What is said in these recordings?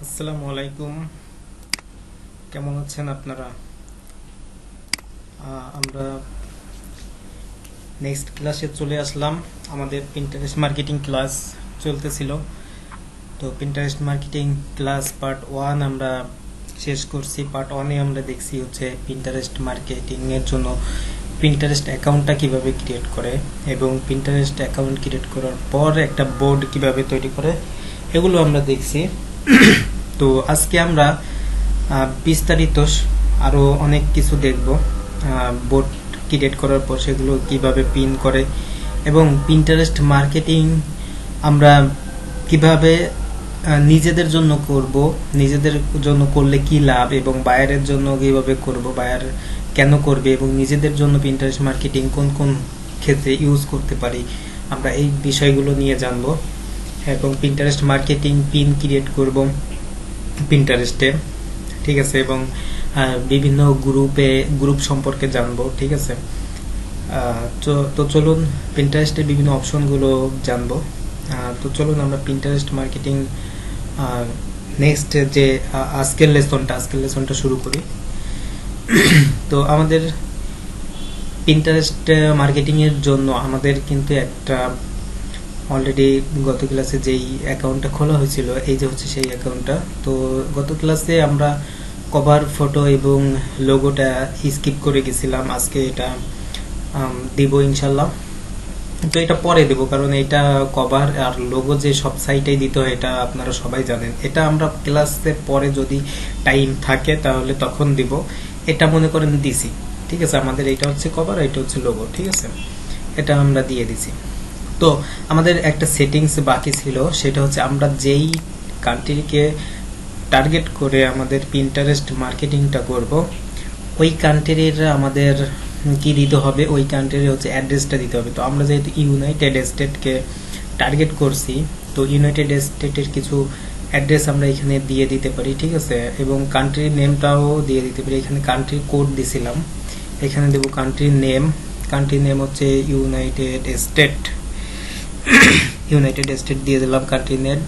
আসসালামু আলাইকুম, কেমন আছেন আপনারা? আমরা নেক্সট ক্লাসে চলে আসলাম। আমাদের পিন্টারেস্ট মার্কেটিং ক্লাস চলতেছিল। তো পিন্টারেস্ট মার্কেটিং ক্লাস পার্ট 1 আমরা শেষ করছি। পার্ট 1-এ আমরা দেখছি হচ্ছে পিন্টারেস্ট মার্কেটিং এর জন্য পিন্টারেস্ট অ্যাকাউন্টটা কিভাবে ক্রিয়েট করে এবং পিন্টারেস্ট অ্যাকাউন্ট ক্রিয়েট করার পর একটা বোর্ড কিভাবে তৈরি করে, এগুলো আমরা দেখছি। তো আজকে আমরা বিস্তারিত আরো অনেক কিছু দেখব। বোর্ড ক্রিয়েট করার পর সেগুলো কিভাবে পিন করে এবং পিন্টারেস্ট মার্কেটিং আমরা কিভাবে নিজেদের জন্য করব, নিজেদের জন্য করলে কি লাভ এবং বায়ারের জন্য কিভাবে করব, বায়ার কেন করবে এবং নিজেদের জন্য পিন্টারেস্ট মার্কেটিং কোন কোন ক্ষেত্রে ইউজ করতে পারি, আমরা এই বিষয়গুলো নিয়ে জানবো। এবং পিন্টারেস্ট মার্কেটিং পিন ক্রিয়েট করব পিন্টারেস্টে, ঠিক আছে, এবং বিভিন্ন গ্রুপ সম্পর্কে জানবো, ঠিক আছে। তো চলুন পিন্টারেস্টের বিভিন্ন অপশনগুলো জানবো। তো চলুন আমরা পিন্টারেস্ট মার্কেটিং নেক্সট যে আজকের লেসনটা শুরু করি। তো আমাদের পিন্টারেস্ট মার্কেটিং এর জন্য আমাদের কিন্তু একটা অলরেডি গত ক্লাসে যেই অ্যাকাউন্টটা খোলা হয়েছিল, এই যে হচ্ছে সেই অ্যাকাউন্টটা। তো গত ক্লাসে আমরা কভার ফটো এবং লোগোটা স্কিপ করে গেছিলাম। আজকে এটা দিব ইনশাল্লাহ। তো এটা পরে দেব, কারণ এটা কভার আর লোগো যে সব সাইটেই দিতে হয় এটা আপনারা সবাই জানেন। এটা আমরা ক্লাসে পরে যদি টাইম থাকে তাহলে তখন দিব। এটা মনে করেন দিছি, ঠিক আছে। আমাদের এটা হচ্ছে কভার, এটা হচ্ছে লোগো, ঠিক আছে, এটা আমরা দিয়ে দিছি। তো আমাদের একটা সেটিংস বাকি ছিল, সেটা হচ্ছে আমরা যেই কান্ট্রিকে টার্গেট করে আমাদের পিন্টারেস্ট মার্কেটিংটা করব, ওই কান্ট্রির আমাদের কি দিতে হবে, ওই কান্ট্রির হচ্ছে অ্যাড্রেসটা দিতে হবে। তো আমরা যেহেতু ইউনাইটেড স্টেটকে টার্গেট করছি, তো ইউনাইটেড স্টেটের কিছু অ্যাড্রেস আমরা এখানে দিয়ে দিতে পারি, ঠিক আছে, এবং কান্ট্রির নেমটাও দিয়ে দিতে পারি। এখানে কান্ট্রির কোড দিছিলাম, এখানে দেব কান্ট্রির নেম। কান্ট্রির নেম হচ্ছে ইউনাইটেড স্টেট দিয়ে দিলাম কান্ট্রি নেম।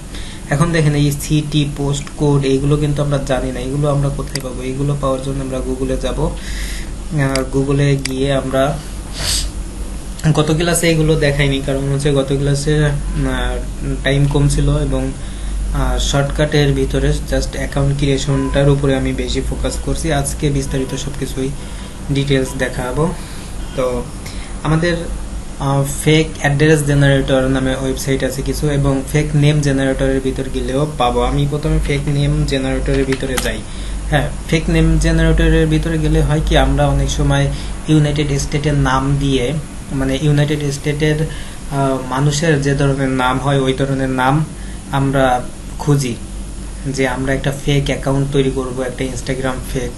এখন দেখেন এই সিটি, পোস্ট কোড, এইগুলো কিন্তু আমরা জানি না, এগুলো আমরা কোথায় পাবো? এগুলো পাওয়ার জন্য আমরা গুগলে যাব। গুগলে গিয়ে আমরা গত ক্লাসে এগুলো দেখাইনি, কারণ হচ্ছে গত ক্লাসে টাইম কম ছিল এবং শর্টকাটের ভিতরে জাস্ট অ্যাকাউন্ট ক্রিয়েশনটার উপরে আমি বেশি ফোকাস করছি। আজকে বিস্তারিত সবকিছুই ডিটেলস দেখাবো। তো আমাদের ফেক অ্যাড্রেস জেনারেটর নামে ওয়েবসাইট আছে কিছু, এবং ফেক নেম জেনারেটরের ভিতর গেলেও পাবো। আমি প্রথমে ফেক নেম জেনারেটরের ভিতরে যাই। হ্যাঁ, ফেক নেম জেনারেটরের ভিতরে গেলে হয় কি, আমরা অনেক সময় ইউনাইটেড স্টেটের নাম দিয়ে, মানে ইউনাইটেড স্টেটের মানুষের যে ধরনের নাম হয় ওই ধরনের নাম আমরা খুঁজি, যে আমরা একটা ফেক অ্যাকাউন্ট তৈরি করব, একটা ইনস্টাগ্রাম ফেক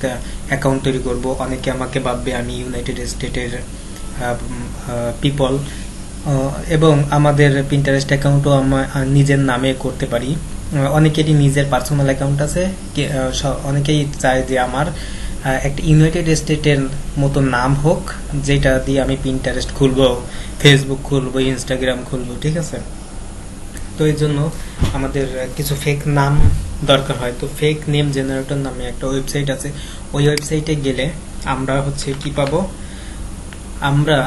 অ্যাকাউন্ট তৈরি করব। অনেকে আমাকে ভাববে আমি ইউনাইটেড স্টেটের পিপল, এবং আমাদের পিন্টারেস্ট অ্যাকাউন্টও নিজের নামে করতে পারি। অনেকেরই নিজের পার্সোনাল অ্যাকাউন্ট আছে, অনেকেই চায় যে আমার একটা ইউনাইটেড স্টেটের মতো নাম হোক, যেটা দিয়ে আমি পিন্টারেস্ট খুলবো, ফেসবুক খুলবো, ইনস্টাগ্রাম খুলবো, ঠিক আছে। তো এই জন্য আমাদের কিছু ফেক নাম দরকার হয়। তো ফেক নেম জেনারেটর নামে একটা ওয়েবসাইট আছে। ওই ওয়েবসাইটে গেলে আমরা হচ্ছে কি পাবো, আমরা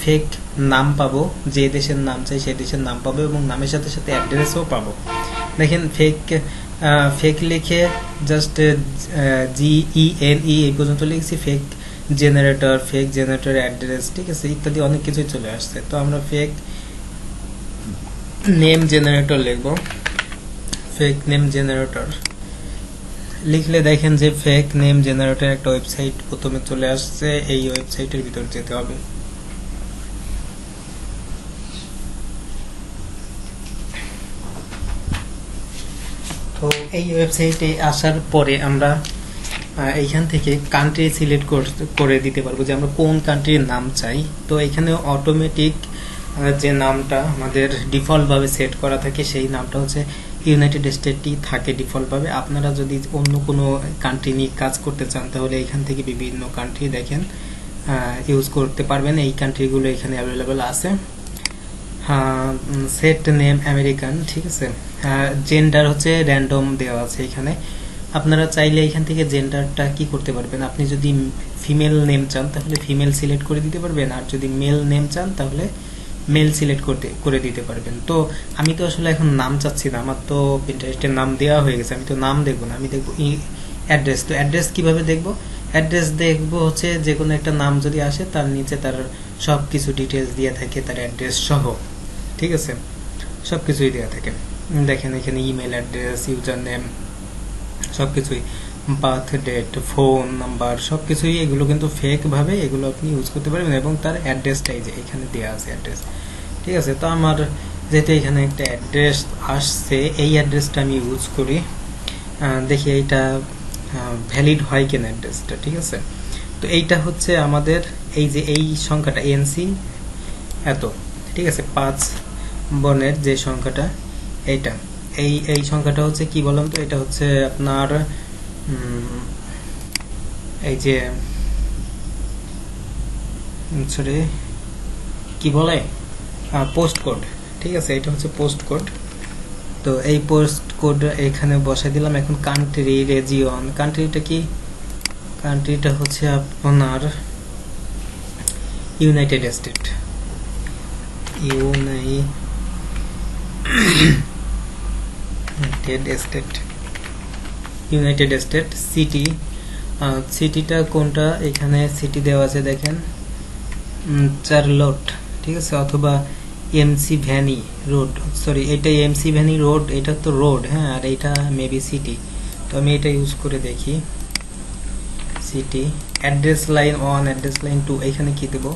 ফেক নাম পাবো, যে দেশের নাম চাই সেই দেশের নাম পাবো, এবং নামের সাথে সাথে অ্যাড্রেসও পাবো। দেখেন ফেক লিখে জাস্ট GENE এই পর্যন্ত লিখছি, ফেক জেনারেটর অ্যাড্রেস, ঠিক আছে, ইত্যাদি অনেক কিছুই চলে আসছে। তো আমরা ফেক নেম জেনারেটর লিখবো। ফেক নেম জেনারেটর লিখলে দেখেন যে ফেক নেম জেনারেটর একটা ওয়েবসাইট প্রথমে চলে আসছে। এই ওয়েবসাইটের ভিতর যেতে হবে। তো এই ওয়েবসাইটে আসার পরে আমরা এইখান থেকে কান্ট্রি সিলেক্ট করে দিতে পারবো যে আমরা কোন কান্ট্রির নাম চাই। তো এখানে অটোমেটিক যে নামটা আমাদের ডিফল্ট ভাবে সেট করা থাকে সেই নামটা হচ্ছে ইউনাইটেড স্টেটই থাকে ডিফল্ট ভাবে। আপনারা যদি অন্য কোনো কান্ট্রি নিয়ে কাজ করতে চান তাহলে এখান থেকে বিভিন্ন কান্ট্রি দেখেন ইউজ করতে পারবেন। এই কান্ট্রিগুলো এখানে অ্যাভেলেবেল আছে। সেট নেম আমেরিকান, ঠিক আছে। জেন্ডার হচ্ছে র্যান্ডম দেওয়া আছে এখানে। আপনারা চাইলে এখান থেকে জেন্ডারটা কি করতে পারবেন, আপনি যদি ফিমেল নেম চান তাহলে ফিমেল সিলেক্ট করে দিতে পারবেন, আর যদি মেল নেম চান তাহলে মেল সিলেক্ট করে দিতে পারবেন। তো আমি তো আসলে এখন নাম চাচ্ছি না, আমার তো পিন্টারেস্টের নাম দেওয়া হয়ে গেছে, আমি তো নাম দেখবো না, আমি দেখবো অ্যাড্রেস। তো অ্যাড্রেস কিভাবে দেখবো? অ্যাড্রেস দেখবো হচ্ছে যে কোনো একটা নাম যদি আসে তার নিচে তার সব কিছু ডিটেলস দিয়ে থাকে, তার অ্যাড্রেস সহ, ঠিক আছে, সব কিছুই দেওয়া থাকে। দেখেন এখানে ইমেল অ্যাড্রেস, ইউজার নেম, সব কিছুই, বার্থ ডেট, ফোন নাম্বার, সব কিছুই। এগুলো কিন্তু ফেক ভাবে এগুলো আপনি ইউজ করতে পারবেন, এবং তার অ্যাড্রেসটাই যে এখানে দেওয়া আছে অ্যাড্রেস, ঠিক আছে। তো আমার যেহেতু এখানে একটা অ্যাড্রেস আসছে, এই অ্যাড্রেসটা আমি ইউজ করি, দেখি এইটা ভ্যালিড হয় কিনা অ্যাড্রেসটা, ঠিক আছে। তো এইটা হচ্ছে আমাদের এই যে এই সংখ্যাটা এনসি এত, ঠিক আছে, 5 বর্ণের যে সংখ্যাটা, এইটা এই সংখ্যাটা হচ্ছে কি বললাম তো, এটা হচ্ছে আপনার এই যে সরি কি বলে, পোস্ট কোড, ঠিক আছে, এটা হচ্ছে পোস্ট কোড। তো এই পোস্ট কোড এখানে বসাই দিলাম। এখন কান্ট্রি, রেজিয়ন, কান্ট্রিটা কি, কান্ট্রিটা হচ্ছে আপনার United State, United State. City, সিটিটা কোনটা, এখানে সিটি দেওয়া আছে দেখেন, চার্লট, ঠিক আছে, অথবা এমসি ভ্যানি রোড, সরি এটা এমসি ভ্যানি রোড, এটা তো রোড, হ্যাঁ, আর এটা মেবি সিটি। তো আমি এটা ইউজ করে দেখি, city. Address line 1, address line 2, এখানে কি দেব,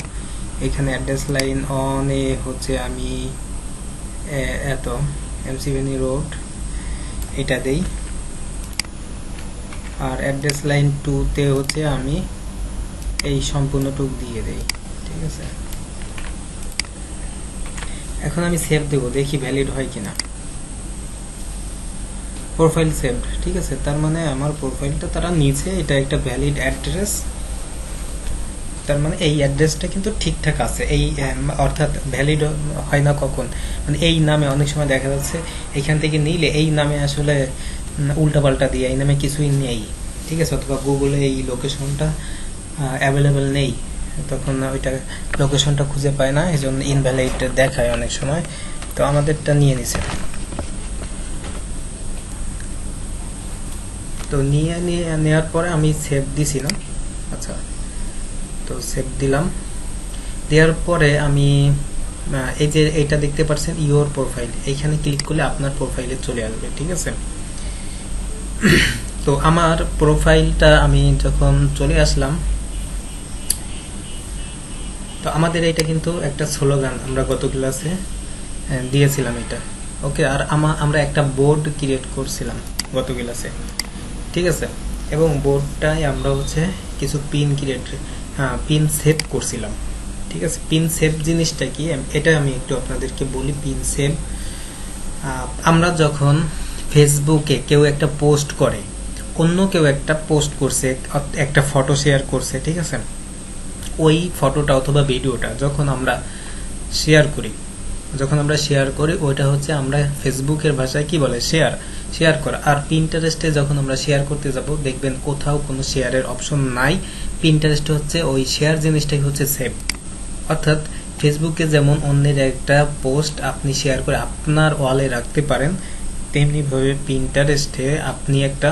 এখানে অ্যাড্রেস লাইন 1 এ হচ্ছে আমি এত এমসি ভ্যানি রোড এটা দেই, আর অ্যাড্রেস লাইন 2 তে হচ্ছে আমি এই সম্পূর্ণটুক দিয়ে দেই, ঠিক আছে। এখন আমি সেভ দেব, দেখি ভ্যালিড হয় কিনা। প্রোফাইল সেভড, ঠিক আছে, তার মানে আমার প্রোফাইলটা তারা নিচে, এটা একটা ভ্যালিড অ্যাড্রেস, তার মানে এই অ্যাড্রেসটা কিন্তু ঠিকঠাক আছে। এই অর্থাৎ ভ্যালিড হয় না কখন, মানে এই নামে অনেক সময় দেখা যাচ্ছে এখান থেকে নিলে এই নামে আসলে উল্টাপাল্টা দিয়ে এই নামে কিছুই নেই, ঠিক আছে, অথবা গুগলে এই লোকেশনটা অ্যাভেলেবেল নেই, তখন ওইটা লোকেশনটা খুঁজে পায় না, এই জন্য ইনভ্যালিড দেখায় অনেক সময়। তো আমাদেরটা নিয়ে নিছে, তো নেওয়ার পরে আমি সেভ দিছি না, আচ্ছা, তো সেভ দিলাম। দেওয়ার পরে আমি এই যে এটা দেখতে পাচ্ছেন ইওর প্রোফাইল, এইখানে ক্লিক করলে আপনার প্রোফাইলে চলে আসবে, ঠিক আছে। তো আমার প্রোফাইলটা আমি যখন চলে আসলাম, তো আমাদের এটা কিন্তু একটা স্লোগান আমরা গত ক্লাসে দিয়েছিলাম এটা, ওকে। আর আমরা একটা বোর্ড ক্রিয়েট করছিলাম গত ক্লাসে, ঠিক আছে, এবং বোর্ডটায় আমরা হচ্ছে কিছু পিন পিন সেভ করছিলাম, ঠিক আছে। পিন সেভ জিনিসটা কি, এটা আমি একটু আপনাদেরকে বলি। পিন সেভ, আমরা যখন ফেসবুকে কেউ একটা পোস্ট করে, অন্য কেউ একটা পোস্ট করছে, একটা ফটো শেয়ার করছে, ঠিক আছে, ওই ফটোটা অথবা ভিডিওটা যখন আমরা শেয়ার করি, ওইটা হচ্ছে আমরা ফেসবুকের ভাষায় কি বলে, শেয়ার করা। আর পিন্টারেস্টে যখন আমরা শেয়ার করতে যাব, দেখবেন কোথাও কোনো শেয়ারের অপশন নাই, পিন্টারেস্টে হচ্ছে ওই শেয়ার জিনিসটাই হচ্ছে সেভ। অর্থাৎ ফেসবুকে যেমন অন্যের একটা পোস্ট আপনি শেয়ার করে আপনার ওয়ালে রাখতে পারেন, তেমনি ভাবে পিন্টারেস্টে আপনি একটা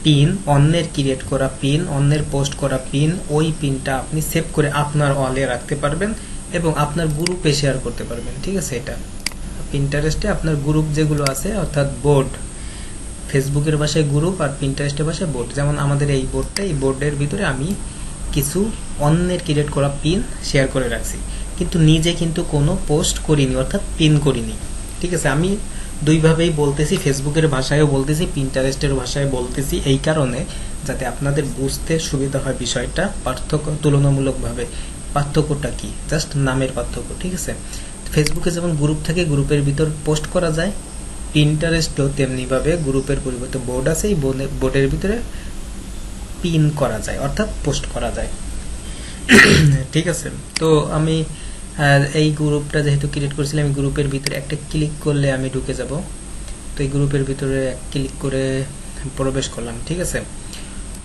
পিন, অন্যের ক্রিয়েট করা পিন, অন্যের পোস্ট করা পিন, ওই পিনটা আপনি সেভ করে আপনার ওয়ালে রাখতে পারবেন এবং আপনার গ্রুপে শেয়ার করতে পারবেন, ঠিক আছে। এটা পিন্টারেস্টে আপনার গ্রুপ যেগুলো আছে, অর্থাৎ বোর্ড, ফেসবুকের ভাষায় গ্রুপ আর পিন্টারেস্টের ভাষায় বোর্ড। যেমন আমাদের এই বোর্ডটা, এই বোর্ডের ভিতরে আমি কিছু অন্যের ক্রিয়েট করা পিন শেয়ার করে রাখছি, কিন্তু নিজে কিন্তু কোনো পোস্ট করিনি, অর্থাৎ পিন করিনি, ঠিক আছে। আমি দুইভাবেই বলতেছি, ফেসবুকের ভাষায়ও বলতেছি, পিন্টারেস্টের ভাষায় বলতেছি, এই কারণে যাতে আপনাদের বুঝতে সুবিধা হয় বিষয়টা, পার্থক্য তুলনামূলকভাবে। পার্থক্যটা কি, জাস্ট নামের পার্থক্য, ঠিক আছে। ফেসবুকে যেমন গ্রুপ থাকে, গ্রুপের ভিতর পোস্ট করা যায়, পিন্টারেস্টেও তেমনি ভাবে গ্রুপের পরিবর্তে বোর্ড আছে, এই বোর্ডের ভিতরে পিন করা যায়, অর্থাৎ পোস্ট করা যায়, ঠিক আছে। তো আমি আর এই গ্রুপটা যেহেতু ক্রিয়েট করেছিলাম, এই গ্রুপের ভিতরে একটা ক্লিক করলে আমি ঢুকে যাব। তো এই গ্রুপের ভিতরে ক্লিক করে প্রবেশ করলাম, ঠিক আছে।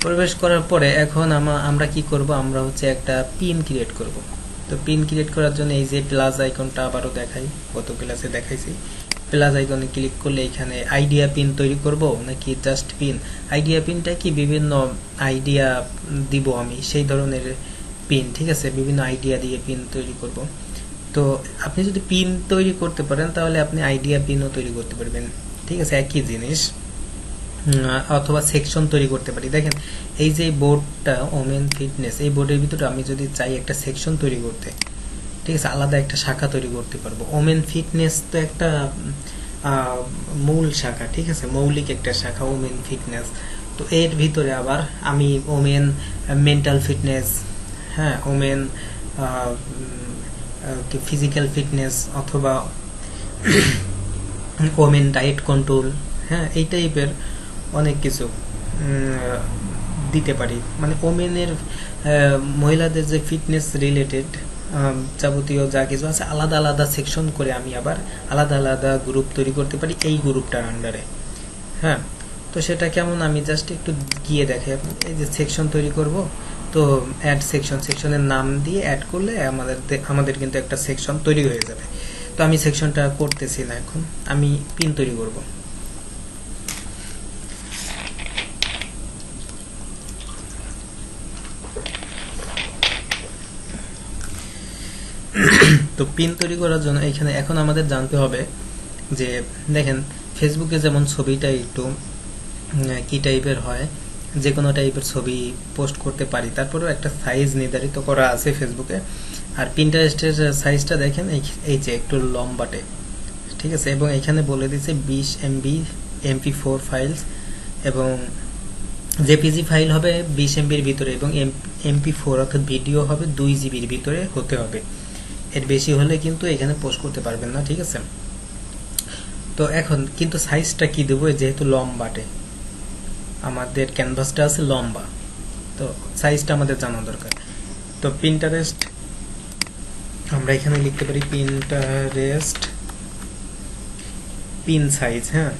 প্রবেশ করার পরে এখন আমরা কি করব, আমরা হচ্ছে একটা পিন ক্রিয়েট করব। তো পিন ক্রিয়েট করার জন্য এই যে প্লাস আইকনটা আবারও দেখাই, গত ক্লাসে দেখাইছি। প্লাস আইকনে ক্লিক করলে এখানে আইডিয়া পিন তৈরি করব নাকি জাস্ট পিন। আইডিয়া পিনটা কি বিভিন্ন আইডিয়া দিব আমি, সেই ধরনের পিন, ঠিক আছে। বিভিন্ন আইডিয়া দিয়ে পিন তৈরি করব। তো আপনি যদি পিন তৈরি করতে পারেন তাহলে আপনি আইডিয়া পিনও তৈরি করতে পারবেন, ঠিক আছে, একই জিনিস। অথবা সেকশন তৈরি করতে পারি। দেখেন এই যে বোর্ডটা ওমেন ফিটনেস, এই বোর্ডের ভিতরে আমি যদি চাই একটা সেকশন তৈরি করতে, ঠিক আছে, আলাদা একটা শাখা তৈরি করতে পারবো। ওমেন ফিটনেস তো একটা মূল শাখা, ঠিক আছে, মৌলিক একটা শাখা ওমেন ফিটনেস। তো এর ভিতরে আবার আমি ওমেন মেন্টাল ফিটনেস, হ্যাঁ, ওমেন ফিজিক্যাল ফিটনেস, অথবা ওমেন ডায়েট কন্ট্রোল, হ্যাঁ, এই টাইপের অনেক কিছু দিতে পারি। মানে ওমেনের মহিলাদের যে ফিটনেস রিলেটেড যাবতীয় যা কিছু আছে আলাদা আলাদা সেকশন করে আমি আবার আলাদা আলাদা গ্রুপ তৈরি করতে পারি এই গ্রুপটার আন্ডারে। হ্যাঁ, তো সেটা কেমন আমি জাস্ট একটু গিয়ে দেখাই। এই যে সেকশন তৈরি করব, তো অ্যাড সেকশন, সেকশনের নাম দিয়ে অ্যাড করলে আমাদের কিন্তু একটা সেকশন তৈরি হয়ে যাবে। তো আমি সেকশনটা করতেছি না, এখন আমি পিন তৈরি করব। তো পিন তৈরি করার জন্য এখানে এখন আমাদের জানতে হবে যে দেখেন ফেসবুকে যেমন ছবিটা একটু কি টাইপের হয়, যে কোনো টাইপের ছবি পোস্ট করতে পারি, তারপরেও একটা সাইজ নির্ধারিত করা আছে ফেসবুকে। আর পিন্টারেস্টের সাইজটা দেখেন এই যে একটু লম্বাটে, ঠিক আছে, এবং এখানে বলে দিচ্ছে 20 MB MP4 ফাইলস, এবং জেপিজি ফাইল হবে 20 MBর ভিতরে, এবং MP4 অর্থাৎ ভিডিও হবে 2 GBর ভিতরে হতে হবে। এর বেশি হলে কিন্তু এখানে পোস্ট করতে পারবেন না, ঠিক আছে। তো এখন কিন্তু সাইজটা কি দেবো, যেহেতু লম্বাটে, আমাদের ক্যানভাসটা আছে লম্বা, তো সাইজটা আমাদের জানা দরকার। তো পিন্টারেস্ট আমরা এখানে লিখতে পারি পিন্টারেস্ট পিন সাইজ, হ্যাঁ,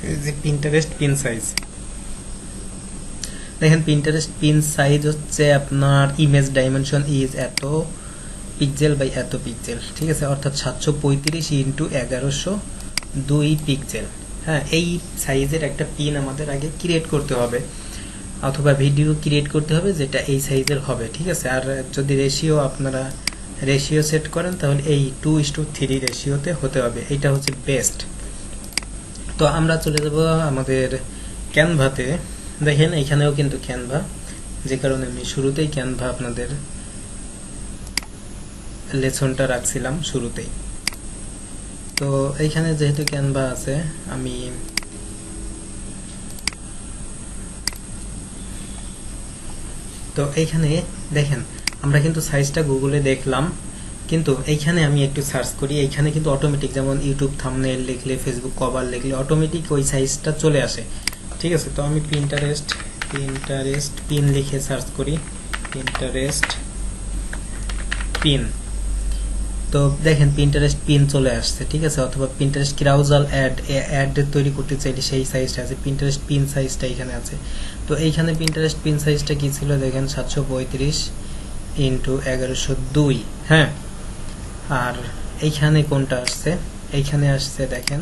এই যে পিন্টারেস্ট পিন সাইজ। দেখেন পিন্টারেস্ট পিন সাইজ হচ্ছে আপনার ইমেজ ডাইমেনশন ইজ এত পিক্সেল বাই এত পিক্সেল, ঠিক আছে, অর্থাৎ 735 ইন্টু 1102 পিক্সেল। হ্যাঁ, এই সাইজের একটা পিন আমাদের আগে ক্রিয়েট করতে হবে, অথবা ভিডিও ক্রিয়েট করতে হবে যেটা এই সাইজের হবে, ঠিক আছে। আর যদি আপনারা রেশিও সেট করেন তাহলে এই 2:3 রেশিওতে হতে হবে, এটা হচ্ছে বেস্ট। তো আমরা চলে যাব আমাদের ক্যানভাতে। দেখেন এখানেও কিন্তু ক্যানভা, যে কারণে আমি শুরুতেই ক্যানভা আপনাদের লেসনটা রাখছিলাম শুরুতেই। তো এইখানে যেহেতু ক্যানভা আছে, আমি তো এইখানে দেখেন আমরা কিন্তু সাইজটা গুগলে দেখলাম, কিন্তু এইখানে আমি একটু সার্চ করি, এইখানে কিন্তু অটোমেটিক, যেমন ইউটিউব থাম্বনেল লিখলে, ফেসবুক কভার লিখলে অটোমেটিক ওই সাইজটা চলে আসে, ঠিক আছে। তো আমি পিন্টারেস্ট পিন লিখে সার্চ করি, পিন্টারেস্ট পিন। তো দেখেন পিন্টারেস্ট পিন চলে আসছে, ঠিক আছে। অথবা পিন্টারেস্ট ক্রাউজাল অ্যাড তৈরি করতে চাইলে সেই সাইজটা আছে, পিন্টারেস্ট পিন সাইজটা এখানে আছে। তো এইখানে পিন্টারেস্ট পিন সাইজটা কি ছিল দেখেন, 735 ইন্টু 1102, হ্যাঁ। আর এইখানে কোনটা আসছে, এইখানে আসছে দেখেন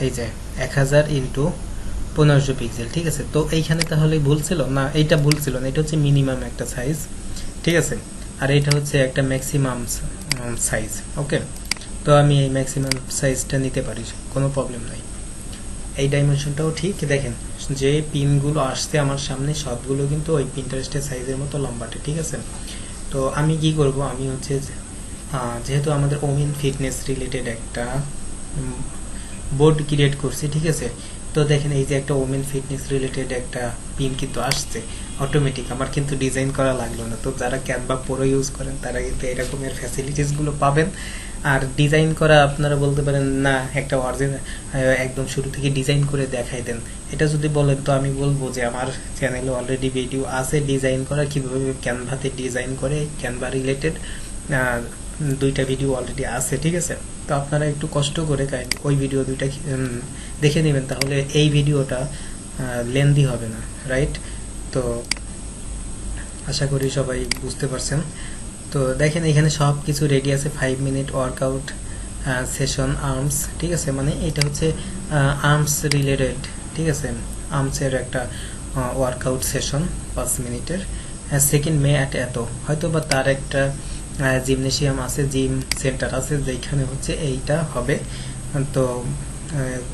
এই যে 1000 ইন্টু 1500 পিক্সেল, ঠিক আছে। তো এইখানে তাহলে ভুল ছিল না, এইটা ভুল ছিল না, এটা হচ্ছে মিনিমাম একটা সাইজ, ঠিক আছে। আর এটা হচ্ছে একটা ম্যাক্সিমাম সাইজ, ওকে। তো আমি এই ম্যাক্সিমাম সাইজটা নিতে পারি, কোনো প্রবলেম নাই। এই ডাইমেনশনটাও ঠিক, দেখেন যে পিনগুলো আসছে আমার সামনে সবগুলো কিন্তু ওই পিন্টারেস্টের সাইজের মতো লম্বাটে, ঠিক আছে। তো আমি কি করব, আমি হচ্ছে যেহেতু আমাদের ওমেন ফিটনেস রিলেটেড একটা বোর্ড ক্রিয়েট করছি, ঠিক আছে। তো দেখেন এই যে একটা ওমেন ফিটনেস রিলেটেড একটা পিন কিন্তু আসছে অটোমেটিক, আমার কিন্তু ডিজাইন করা লাগলো না। তো যারা ক্যানভা প্রো ইউজ করেন তারা কিন্তু এরকমের ফ্যাসিলিটিসগুলো পাবেন, আর ডিজাইন করা আপনারা বলতে পারেন না একটা অরিজিনাল একদম শুরু থেকে ডিজাইন করে দেখাই দেন, এটা যদি বলেন তো আমি বলবো যে আমার চ্যানেলে অলরেডি ভিডিও আছে ডিজাইন করা, কিভাবে ক্যানভাতে ডিজাইন করে, ক্যানভা রিলেটেড 2টা ভিডিও অলরেডি আছে, ঠিক আছে। তো আপনারা একটু কষ্ট করে ওই ভিডিও 2টা দেখে নেবেন, তাহলে এই ভিডিওটা লেন্দি হবে না, রাইট? তো আশা করি সবাই বুঝতে পারছেন। তো দেখেন এখানে সব কিছু রেডি আছে, 5 মিনিট ওয়ার্কআউট সেশন আর্মস, ঠিক আছে, মানে এটা হচ্ছে আর্মস রিলেটেড, ঠিক আছে, আর্মসের একটা ওয়ার্কআউট সেশন 5 মিনিটের। 2 মে এত, হয়তো বা তার একটা জিমনেশিয়াম আছে, জিম সেন্টার আছে যেখানে হচ্ছে এইটা হবে। তো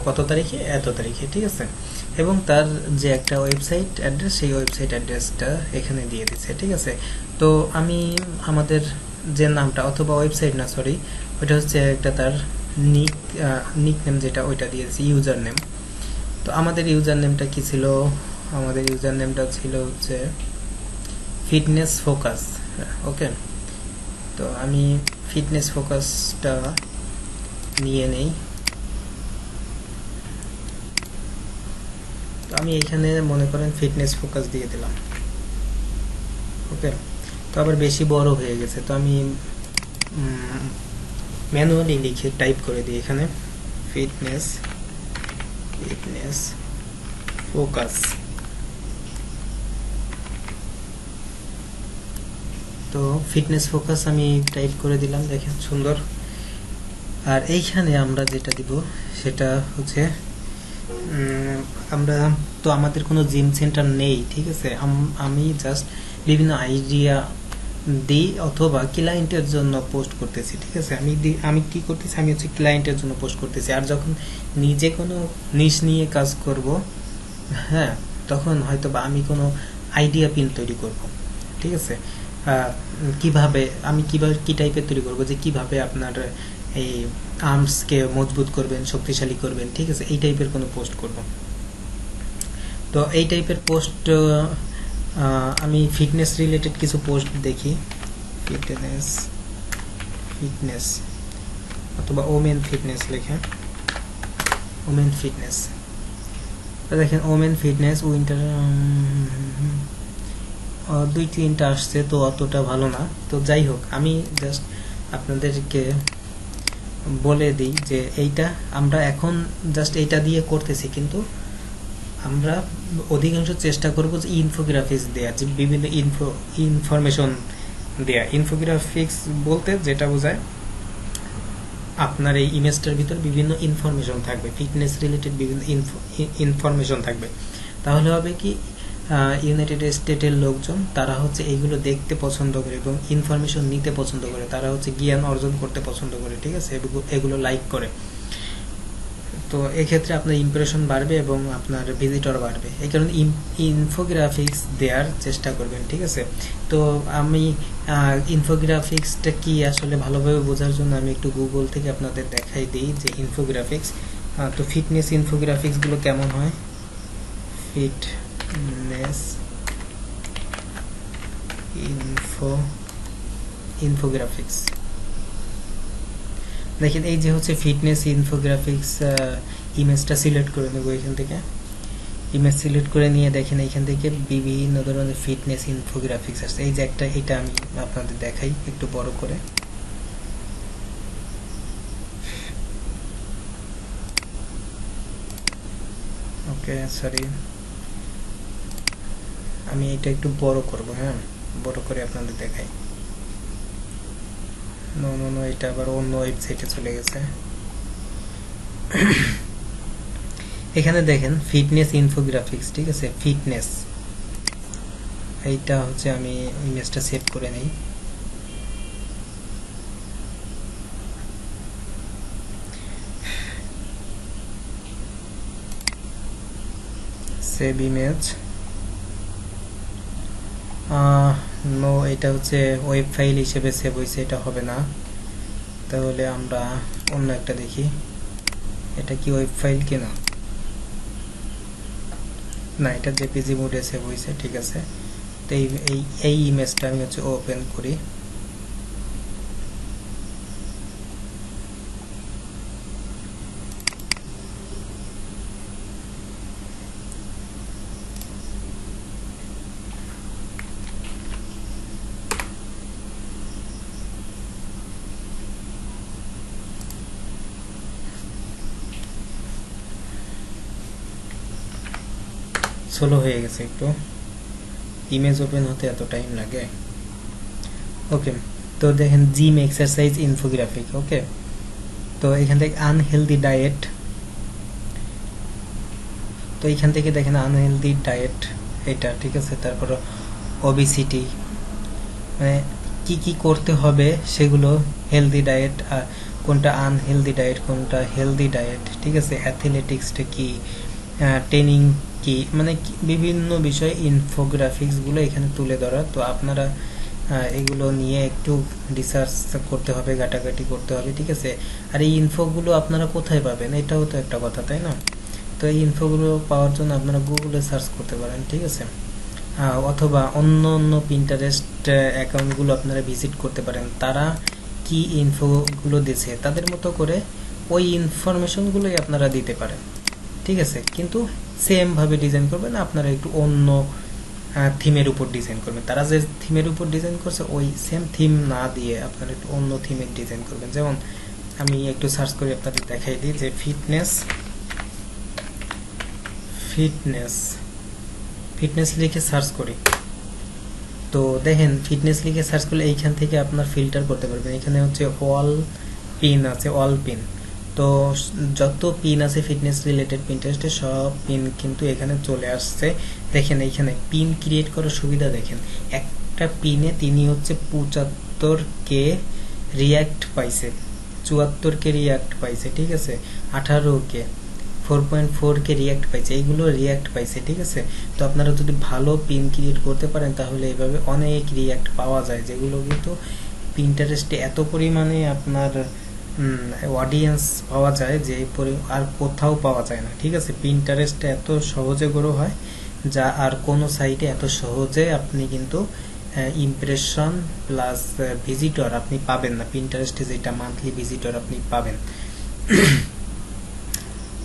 কত তারিখে? এত তারিখে, ঠিক আছে। এবং তার যে একটা ওয়েবসাইট অ্যাড্রেস, সেই ওয়েবসাইট অ্যাড্রেসটা এখানে দিয়ে দিচ্ছে, ঠিক আছে। তো আমি আমাদের যে নামটা, অথবা ওয়েবসাইট না, সরি, ওইটা হচ্ছে একটা তার নিক নেম যেটা, ওইটা দিয়েছি, ইউজার নেম। তো আমাদের ইউজার নেমটা কি ছিল? আমাদের ইউজার নেমটা ছিল হচ্ছে ফিটনেস ফোকাস, ওকে। তো আমি ফিটনেস ফোকাসটা নিয়ে নেই। তো আমি এখানে মনে করেন ফিটনেস ফোকাস দিয়ে দিলাম, ওকে। তো আবার বেশি বড় হয়ে গেছে, তো আমি ম্যানুয়ালি লিখে টাইপ করে দিই এখানে ফিটনেস ফোকাস। তো ফিটনেস ফোকাস আমি টাইপ করে দিলাম, দেখেন সুন্দর। আর এইখানে আমরা যেটা দিব সেটা হচ্ছে আমরা তো আমাদের কোনো জিম সেন্টার নেই, ঠিক আছে। আমি জাস্ট বিভিন্ন আইডিয়া দিই, অথবা ক্লায়েন্টের জন্য পোস্ট করতেছি, ঠিক আছে। আমি কি করতেছি, আমি হচ্ছে ক্লায়েন্টের জন্য পোস্ট করতেছি। আর যখন নিজে কোনো নিশ নিয়ে কাজ করব, হ্যাঁ, তখন হয়তো বা আমি কোনো আইডিয়া পিন তৈরি করব, ঠিক আছে। কিভাবে কি টাইপের তৈরি করব, যে কিভাবে আপনার এই আর্মসকে মজবুত করবেন, শক্তিশালী করবেন, ঠিক আছে, এই টাইপের কোনো পোস্ট করব। তো এই টাইপের পোস্ট আমি ফিটনেস রিলেটেড কিছু পোস্ট দেখি, ফিটনেস অথবা ওমেন ফিটনেস লেখা, ওমেন ফিটনেস। দেখেন ওমেন ফিটনেস উইন্টার 2-3টা আসছে, তো অতটা ভালো না। তো যাই হোক, আমি জাস্ট আপনাদেরকে বলে দিই যে এইটা আমরা এখন জাস্ট এইটা দিয়ে করতেছি, কিন্তু আমরা অধিকাংশ চেষ্টা করব যে ইনফোগ্রাফিক্স দেওয়ার, যে বিভিন্ন ইনফরমেশন দেয়া। ইনফোগ্রাফিক্স বলতে যেটা বোঝায়, আপনার এই ইমেজটার ভিতর বিভিন্ন ইনফরমেশন থাকবে, ফিটনেস রিলেটেড বিভিন্ন ইনফরমেশন থাকবে। তাহলে হবে কি, ইউনাইটেড স্টেটের লোকজন তারা হচ্ছে এইগুলো দেখতে পছন্দ করে এবং ইনফরমেশন নিতে পছন্দ করে, তারা হচ্ছে জ্ঞান অর্জন করতে পছন্দ করে, ঠিক আছে, এগুলো লাইক করে। তো এক্ষেত্রে আপনার ইমপ্রেশন বাড়বে এবং আপনার ভিজিটর বাড়বে, এই কারণে ইনফোগ্রাফিক্স দেওয়ার চেষ্টা করবেন, ঠিক আছে। তো আমি ইনফোগ্রাফিক্সটা কি আসলে ভালোভাবে বোঝার জন্য আমি একটু গুগল থেকে আপনাদের দেখাই দিই যে ইনফোগ্রাফিক্স। তো ফিটনেস ইনফোগ্রাফিক্সগুলো কেমন হয়, ফিটনেস ইনফোগ্রাফিক্স, দেখেন এই যে হচ্ছে ফিটনেস ইনফোগ্রাফিক্স। ইমেজটা সিলেক্ট করে নেব এখান থেকে, ইমেজ সিলেক্ট করে নিয়ে দেখেন এখান থেকে বিভিন্ন ধরনের ফিটনেস ইনফোগ্রাফিক্স আছে। এই যে একটা, এটা আমি আপনাদের দেখাই একটু বড় করে। ওকে, সরি, আমি এটা একটু বড় করব, হ্যাঁ, বড় করে আপনাদের দেখাই। নো, এটা আবার অন্য ওয়েবসাইটে চলে গেছে। এখানে দেখেন ফিটনেস ইনফোগ্রাফিক্স, ঠিক আছে, ফিটনেস, এইটা হচ্ছে আমি ইমেজটা সেভ করে নেই। সেভ ইমেজ, নো, এটা হচ্ছে ওয়েব ফাইল হিসেবে সেভ হয়েছে, এটা হবে না। তাহলে আমরা অন্য একটা দেখি, এটা কি ওয়েব ফাইল কিনা, না, এটা জেপিজি মোডে সেভ হয়েছে, ঠিক আছে। তো এই ইমেজটা আমি হচ্ছে ওপেন করি। স্লো হয়ে গেছে একটু, ইমেজ ওপেন হতে এত টাইম লাগে। ওকে, তো দেখেন জিম এক্সারসাইজ ইনফোগ্রাফিক। ওকে, তো এখান থেকে আনহেলদি ডায়েট, তো এইখান থেকে দেখেন আনহেলদি ডায়েট এটা, ঠিক আছে। তারপর ওবিসিটি, মানে কি কি করতে হবে সেগুলো, হেলদি ডায়েট আর কোনটা আনহেলদি ডায়েট, কোনটা হেলদি ডায়েট, ঠিক আছে। অ্যাথলেটিক্সটা কি, ট্রেনিং কি, মানে বিভিন্ন বিষয়ে ইনফোগ্রাফিক্সগুলো এখানে তুলে ধরা। তো আপনারা এগুলো নিয়ে একটু রিসার্চ করতে হবে, ঘাটাঘাটি করতে হবে, ঠিক আছে। আর এই ইনফোগুলো আপনারা কোথায় পাবেন, এটাও তো একটা কথা, তাই না? তো এই ইনফোগুলো পাওয়ার জন্য আপনারা গুগলে সার্চ করতে পারেন, ঠিক আছে। অথবা অন্য অন্য পিন্টারেস্ট অ্যাকাউন্টগুলো আপনারা ভিজিট করতে পারেন, তারা কি ইনফোগুলো দিচ্ছে তাদের মতো করে ওই ইনফরমেশনগুলোই আপনারা দিতে পারেন, ঠিক আছে। কিন্তু সেম ভাবে ডিজাইন করবেন, আপনারা একটু অন্য থিমের উপর ডিজাইন করবেন। তারা যে থিমের উপর ডিজাইন করছে ওই সেম থিম না দিয়ে আপনারা একটু অন্য থিমের ডিজাইন করবেন। যেমন আমি একটু সার্চ করে আপনাদের দেখাই দিই যে ফিটনেস লিখে সার্চ করি, তো দেখেন ফিটনেস লিখে সার্চ করলে এইখান থেকে আপনার ফিল্টার করতে পারবেন। এখানে হচ্ছে অল পিন আছে, অল পিন। তো যত পিন আছে ফিটনেস রিলেটেড পিন্টারেস্টে সব পিন কিন্তু এখানে চলে আসছে। দেখেন এইখানে পিন ক্রিয়েট করার সুবিধা দেখেন, একটা পিনে তিনি হচ্ছে 75K রিয়াক্ট পাইছে, 74K রিয়াক্ট পাইছে, ঠিক আছে। 18K 4.4K রিয়াক্ট পাইছে, এইগুলো রিয়াক্ট পাইছে, ঠিক আছে। তো আপনারা যদি ভালো পিন ক্রিয়েট করতে পারেন তাহলে এইভাবে অনেক রিয়াক্ট পাওয়া যায়, যেগুলো কিন্তু পিন্টারেস্টে এত পরিমাণে আপনার অডিয়েন্স পাওয়া যায় যে আর কোথাও পাওয়া যায় না, ঠিক আছে। পিন্টারেস্টে এত সহজে গ্রো হয় যা আর কোনো সাইটে এত সহজে আপনি কিন্তু ইমপ্রেশন প্লাস ভিজিটর আপনি পাবেন না। পিন্টারেস্টে যেটা মান্থলি ভিজিটর আপনি পাবেন,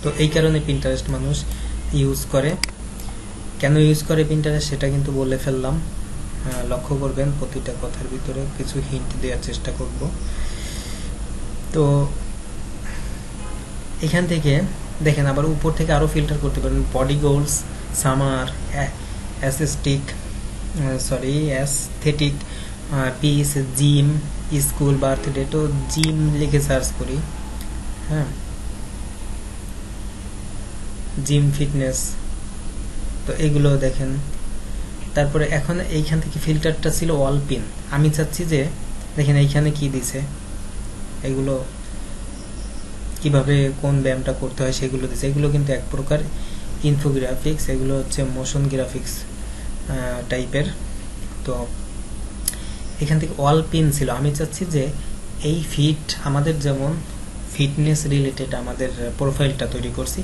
তো এই কারণে পিন্টারেস্ট মানুষ ইউজ করে। কেন ইউজ করে পিন্টারেস্ট সেটা কিন্তু বলে ফেললাম, লক্ষ্য করবেন প্রতিটা কথার ভিতরে কিছু হিন্ট দেওয়ার চেষ্টা করব। তো এখান থেকে দেখেন আবার উপর থেকে আরো ফিল্টার করতে পারেন, body goals, summer, aesthetic, piece, gym, school, birthday. তো জিম লিখে সার্চ করি, হ্যাঁ, জিম ফিটনেস, তো এগুলো দেখেন। তারপরে এখন এইখান থেকে ফিল্টারটা ছিল অল পিন, আমি চাচ্ছি যে দেখেন এইখানে কি দিছে, এগুলো কিভাবে কোন ব্যায়ামটা করতে হয় সেগুলো দিছে। এগুলো কিন্তু এক প্রকার ইনফোগ্রাফিক্স, এগুলো হচ্ছে মোশন গ্রাফিক্স টাইপের। তো এখান থেকে অল পিন ছিল, আমি চাচ্ছি যে এই আমাদের যেমন ফিটনেস রিলেটেড আমাদের প্রোফাইলটা তৈরি করছি,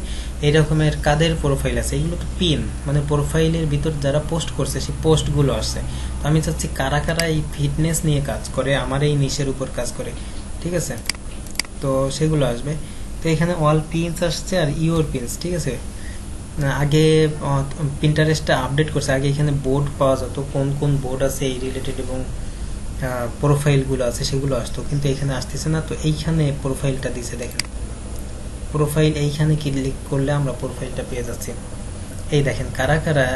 এই রকমের কাদের প্রোফাইল আছে এগুলো তো পিন, মানে প্রোফাইলের ভিতর যারা পোস্ট করছে সেই পোস্টগুলো আসছে। তো আমি চাচ্ছি কারা কারা এই ফিটনেস নিয়ে কাজ করে, আমার এই নিশের উপর কাজ করে, ঠিক আছে। তো সেগুলো আসবে। তো এখানে অল পিনস আসছে আর ইওর পিনস, ঠিক আছে। আগে পিন্টারেস্টটা আপডেট করছে, আগে এখানে বোর্ড পাওয়া যেত, কোন কোন বোর্ড আছে এই রিলেটেড এবং প্রোফাইলগুলো আছে সেগুলো আসতো, কিন্তু এখানে আসতেছে না। তো এইখানে প্রোফাইলটা দিছে, দেখেন প্রোফাইল, এইখানে ক্লিক করলে আমরা প্রোফাইলটা পেয়ে যাচ্ছি। এই দেখেন কারা কারা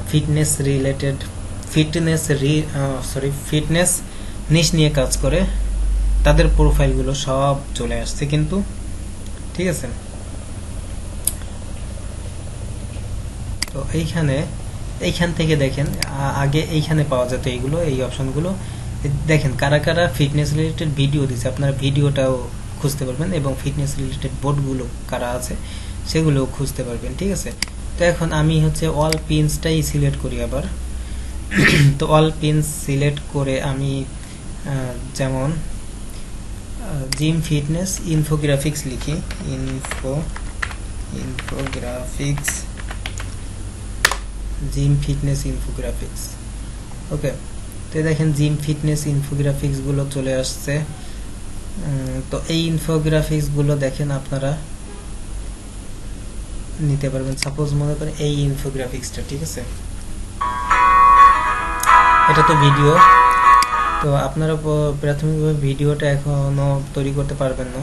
ফিটনেস রিলেটেড ফিটনেস নিশ নিয়ে কাজ করে তাদের প্রোফাইলগুলো সব চলে আসছে কিন্তু, ঠিক আছে। তো এইখান থেকে দেখেন আগে এইখানে পাওয়া যেত এইগুলো, এই অপশনগুলো দেখেন কারা কারা ফিটনেস রিলেটেড ভিডিও দিচ্ছে, আপনারা ভিডিওটাও খুঁজতে পারবেন এবং ফিটনেস রিলেটেড বোর্ডগুলো কারা আছে সেগুলোও খুঁজতে পারবেন, ঠিক আছে। তো এখন আমি হচ্ছে অল পিনসটাই সিলেক্ট করি আবার। তো অল পিনস সিলেক্ট করে আমি যেমন জিম ফিটনেস ইনফোগ্রাফিক্স লিখি, ইনফোগ্রাফিক্স, জিম ফিটনেস ইনফোগ্রাফিক্স। ওকে, তো দেখেন জিম ফিটনেস ইনফোগ্রাফিক্স গুলো চলে আসছে। তো এই ইনফোগ্রাফিক্স গুলো দেখেন আপনারা নিতে পারবেন। সাপোজ মনে করেন এই ইনফোগ্রাফিক্সটা, ঠিক আছে, এটা তো ভিডিও, তো আপনারা প্রাথমিকভাবে ভিডিওটা এখনো তৈরি করতে পারবেন না,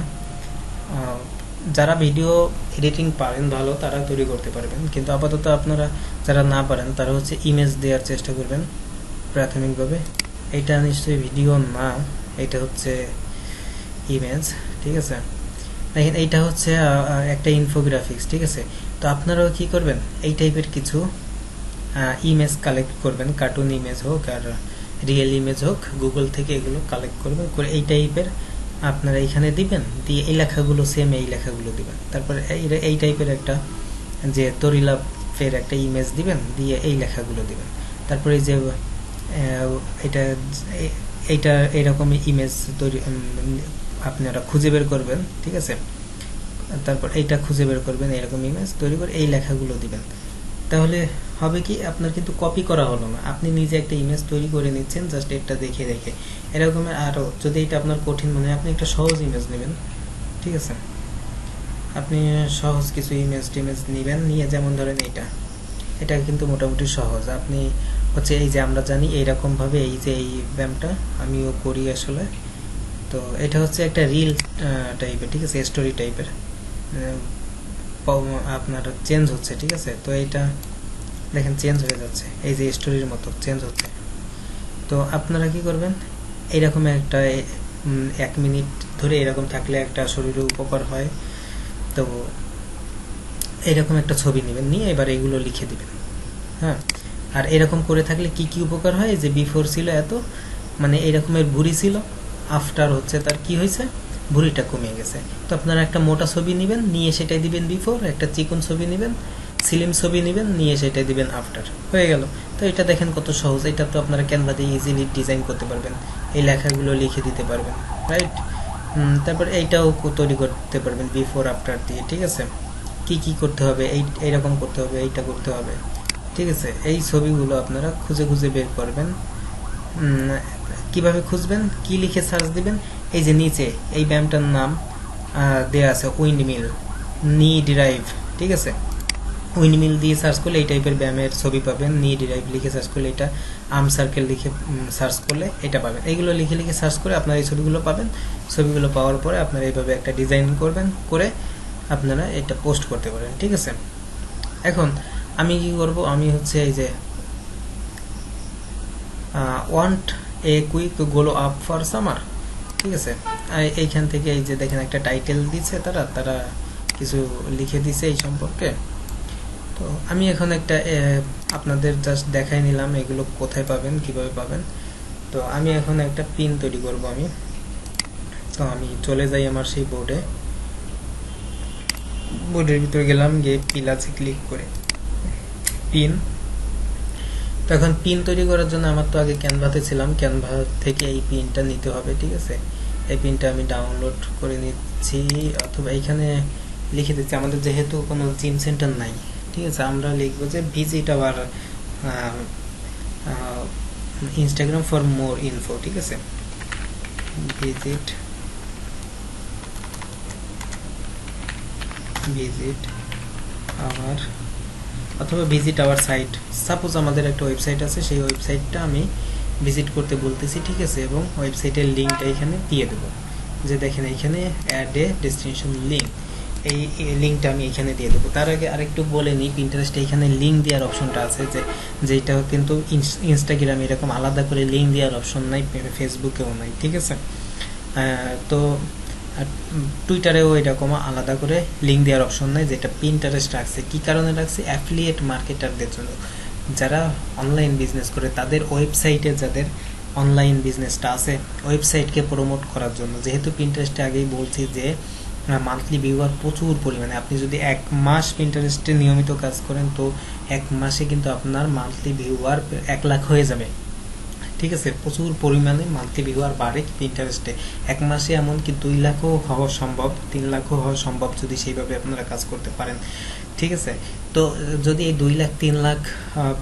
যারা ভিডিও এডিটিং পারেন ভালো তারা তৈরি করতে পারবেন, কিন্তু আপাতত আপনারা যারা না পারেন তারা হচ্ছে ইমেজ দেওয়ার চেষ্টা করবেন প্রাথমিকভাবে। এটা নিশ্চয়ই ভিডিও না, এটা হচ্ছে ইমেজ, ঠিক আছে। দেখেন এইটা হচ্ছে একটা ইনফোগ্রাফিক্স, ঠিক আছে। তো আপনারাও কি করবেন, এই টাইপের কিছু ইমেজ কালেক্ট করবেন, কার্টুন ইমেজ হোক আর রিয়েল ইমেজ হোক, গুগল থেকে এগুলো কালেক্ট করবেন, করে এই টাইপের আপনারা এইখানে দিবেন, দিয়ে এই লেখাগুলো সেম এই লেখাগুলো দিবেন। তারপরে এই টাইপের একটা যে তরিলাফের একটা ইমেজ দিবেন, দিয়ে এই লেখাগুলো দিবেন। তারপরে এই যে এটা এইটা এরকম ইমেজ তৈরি আপনারা খুঁজে বের করবেন, ঠিক আছে। তারপর এইটা খুঁজে বের করবেন, এরকম ইমেজ তৈরি করে এই লেখাগুলো দিবেন। তাহলে হবে কি, আপনার কিন্তু কপি করা হলো না, আপনি নিজে একটা ইমেজ তৈরি করে নিচ্ছেন জাস্ট এটা দেখে দেখে। এরকম আরও যদি এটা আপনার কঠিন মনে হয়, আপনি একটা সহজ ইমেজ নেবেন, ঠিক আছে। আপনি সহজ কিছু ইমেজ নেবেন, নিয়ে যেমন ধরেন এটা কিন্তু মোটামুটি সহজ। আপনি হচ্ছে এই যে আমরা জানি এইরকম ভাবে এই যে এই ব্যায়ামটা আমিও করি আসলে। তো এটা হচ্ছে একটা রিল টাইপের, ঠিক আছে, স্টোরি টাইপের আপনার চেঞ্জ হচ্ছে, ঠিক আছে। তো এইটা দেখেন চেঞ্জ হয়ে যাচ্ছে, এই যে স্টোরির মতো চেঞ্জ হচ্ছে। তো আপনারা কি করবেন, এইরকম একটা 1 মিনিট ধরে এরকম থাকলে একটা শরীরে উপকার হয়। তো এইরকম একটা ছবি নেবেন, নিয়ে এবার এগুলো লিখে দিবেন, হ্যাঁ। আর এরকম করে থাকলে কি কি উপকার হয়, যে বিফোর ছিল এত, মানে এরকমের ভুঁড়ি ছিল, আফটার হচ্ছে তার কি হয়েছে, ভুঁড়িটা কমে গেছে। তো আপনারা একটা মোটা ছবি নেবেন, নিয়ে সেটাই দিবেন বিফোর, একটা চিকন ছবি নেবেন, স্লিম ছবি নেবেন, নিয়ে সেটাই দিবেন আফটার, হয়ে গেল। তো এটা দেখেন কত সহজ, এটা তো আপনারা ক্যানভা দিয়ে ইজিলি ডিজাইন করতে পারবেন, এই লেখাগুলো লিখে দিতে পারবেন, রাইট। তারপর এইটাও তৈরি করতে পারবেন বিফোর আফটার দিয়ে, ঠিক আছে। কি কি করতে হবে, এইরকম করতে হবে, এইটা করতে হবে, ঠিক আছে। এই ছবিগুলো আপনারা খুঁজে খুঁজে বের করবেন। কিভাবে খুঁজবেন, কি লিখে সার্চ দিবেন, এই যে নিচে এই ব্যায়ামটার নাম দেয়া আছে উইন্ডমিল নি ডিরাইভ, ঠিক আছে। উইন্ডমিল দিয়ে সার্চ করলে এই টাইপের ব্যায়ামের ছবি পাবেন, নি ডিরাইভ লিখে সার্চ করলে এটা, আর্ম সার্কেল লিখে সার্চ করলে এটা পাবেন। এইগুলো লিখে লিখে সার্চ করে আপনারা এই ছবিগুলো পাবেন। ছবিগুলো পাওয়ার পরে আপনারা এইভাবে একটা ডিজাইন করবেন, করে আপনারা এটা পোস্ট করতে পারেন, ঠিক আছে। এখন আমি কি করব, আমি হচ্ছে এই যে want a quick glow up for summer, ঠিক আছে। এইখান থেকে এই যে দেখেন একটা টাইটেল দিচ্ছে, তারা কিছু লিখে দিছে এই সম্পর্কে। তো আমি এখন একটা আপনাদের জাস্ট দেখাই নিলাম এগুলো কোথায় পাবেন, কিভাবে পাবেন। তো আমি এখন একটা পিন তৈরি করব আমি। তো আমি চলে যাই আমার সেই বোর্ডের ভিতরে গেলাম, গিয়ে পিলাসে ক্লিক করে পিন। তো এখন পিন তৈরি করার জন্য আমার তো আগে ক্যানভাতে ছিলাম, ক্যানভা থেকে এই পিনটা নিতে হবে, ঠিক আছে। এই পিনটা আমি ডাউনলোড করে নিচ্ছি, অথবা এইখানে লিখে দিচ্ছি। আমাদের যেহেতু কোনো জিম সেন্টার নাই, ঠিক আছে, আমরা লিখবো যে visit our Instagram for more info, ঠিক আছে। ভিজিট আওয়ার, অথবা ভিজিট আওয়ার সাইট। সাপোজ আমাদের একটা ওয়েবসাইট আছে, সেই ওয়েবসাইটটা আমি ভিজিট করতে বলতেছি, ঠিক আছে। এবং ওয়েবসাইটের লিঙ্কটা এখানে দিয়ে দেবো, যে দেখেন এখানে অ্যাড এ ডেস্টিনেশন লিঙ্ক, এই লিঙ্কটা আমি এখানে দিয়ে দেবো। তার আগে আরেকটু বলে নিই, পিন্টারেস্টে এখানে লিঙ্ক দেওয়ার অপশনটা আছে, যেটা কিন্তু ইনস্টাগ্রামে এরকম আলাদা করে লিঙ্ক দেওয়ার অপশন নাই, ফেসবুকেও নাই, ঠিক আছে। তো টুইটারেও এরকম আলাদা করে লিঙ্ক দেওয়ার অপশন নাই, যেটা পিন্টারেস্ট রাখছে। কি কারণে রাখছে, অ্যাফিলিয়েট মার্কেটারদের জন্য, যারা অনলাইন বিজনেস করে তাদের ওয়েবসাইটে, যাদের অনলাইন বিজনেসটা আছে ওয়েবসাইটকে প্রমোট করার জন্য। যেহেতু পিন্টারেস্টে আগেই বলছি যে মান্থলি ভিউয়ার প্রচুর পরিমাণে, আপনি যদি 1 মাস পিন্টারেস্টে নিয়মিত কাজ করেন, তো 1 মাসে কিন্তু আপনার মান্থলি ভিউয়ার 1 লাখ হয়ে যাবে, ঠিক আছে। প্রচুর পরিমাণে মান্থলি ভিউয়ার বাড়ে পিন্টারেস্টে। 1 মাসে এমনকি 2 লাখও হওয়া সম্ভব, 3 লাখও হওয়া সম্ভব, যদি সেইভাবে আপনারা কাজ করতে পারেন, ঠিক আছে। তো যদি এই 2 লাখ 3 লাখ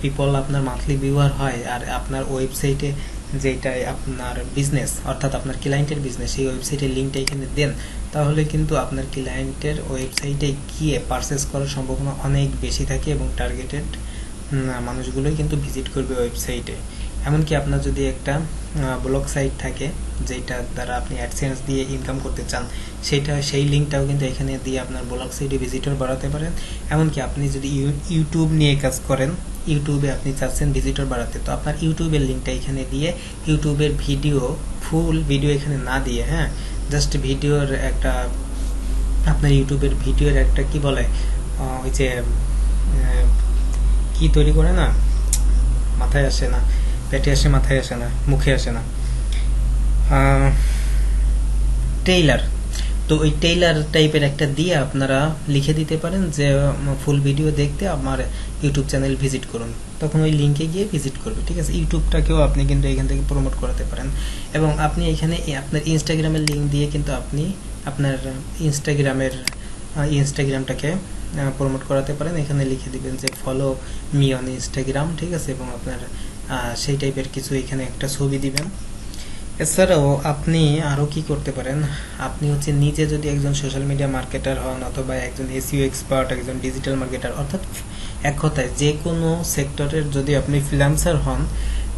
পিপল আপনার মান্থলি ভিউয়ার হয়, আর আপনার ওয়েবসাইটে যেটাই আপনার বিজনেস, অর্থাৎ আপনার ক্লায়েন্টের বিজনেস, সেই ওয়েবসাইটের লিঙ্কটা এখানে দেন, তাহলে কিন্তু আপনার ক্লায়েন্টের ওয়েবসাইটে গিয়ে পারচেস করার সম্ভাবনা অনেক বেশি থাকে, এবং টার্গেটেড মানুষগুলোই কিন্তু ভিজিট করবে ওয়েবসাইটে। এমনকি আপনার যদি একটা ব্লগ সাইট থাকে যেটা দ্বারা আপনি অ্যাডসেন্স দিয়ে ইনকাম করতে চান, সেই লিঙ্কটাও কিন্তু এখানে দিয়ে আপনার ব্লগ সাইটে ভিজিটর বাড়াতে পারেন। এমনকি আপনি যদি ইউটিউব নিয়ে কাজ করেন, ইউটিউবে আপনি চাচ্ছেন ভিজিটর বাড়াতে, তো আপনার ইউটিউবের লিঙ্কটা এখানে দিয়ে ইউটিউবের ফুল ভিডিও এখানে না দিয়ে, হ্যাঁ, জাস্ট ভিডিওর একটা, আপনার ইউটিউবের ভিডিওর একটা কি বলে ওই যে কি তৈরি করে না, মাথায় আসে না, পেটে আসে মাথায় আসে না, মুখে আসে না, টেইলার। তো ওই টেইলার টাইপের একটা দিয়ে আপনারা লিখে দিতে পারেন যে ফুল ভিডিও দেখতে আমার ইউটিউব চ্যানেল ভিজিট করুন, তখন ওই লিঙ্কে গিয়ে ভিজিট করবে। ঠিক আছে, ইউটিউবটাকেও আপনি কিন্তু এখান থেকে প্রমোট করাতে পারেন। এবং আপনি এখানে আপনার ইনস্টাগ্রামের লিঙ্ক দিয়ে কিন্তু আপনি আপনার ইনস্টাগ্রামটাকে প্রমোট করাতে পারেন। এখানে লিখে দিবেন যে ফলো মি অন ইনস্টাগ্রাম, ঠিক আছে, এবং আপনার সেই টাইপের কিছু এখানে একটা ছবি দিবেন। এছাড়াও আপনি আরও কি করতে পারেন, আপনি হচ্ছে নিজে যদি একজন সোশ্যাল মিডিয়া মার্কেটার হন অথবা একজন এসইও এক্সপার্ট, একজন ডিজিটাল মার্কেটার, অর্থাৎ এক কথায় যে কোনো সেক্টরের যদি আপনি ফ্রিল্যান্সার হন,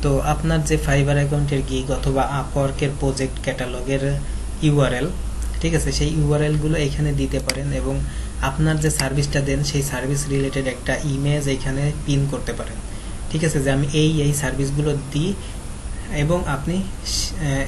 তো আপনার যে ফাইবার অ্যাকাউন্টের গিগ অথবা আপওয়ার্কের প্রজেক্ট ক্যাটালগের ইউআরএল, ঠিক আছে, সেই ইউআরএলগুলো এখানে দিতে পারেন এবং আপনার যে সার্ভিসটা দেন সেই সার্ভিস রিলেটেড একটা ইমেজ এখানে পিন করতে পারেন। ঠিক আছে, যে আমি এই সার্ভিসগুলো দিই, এবং আপনি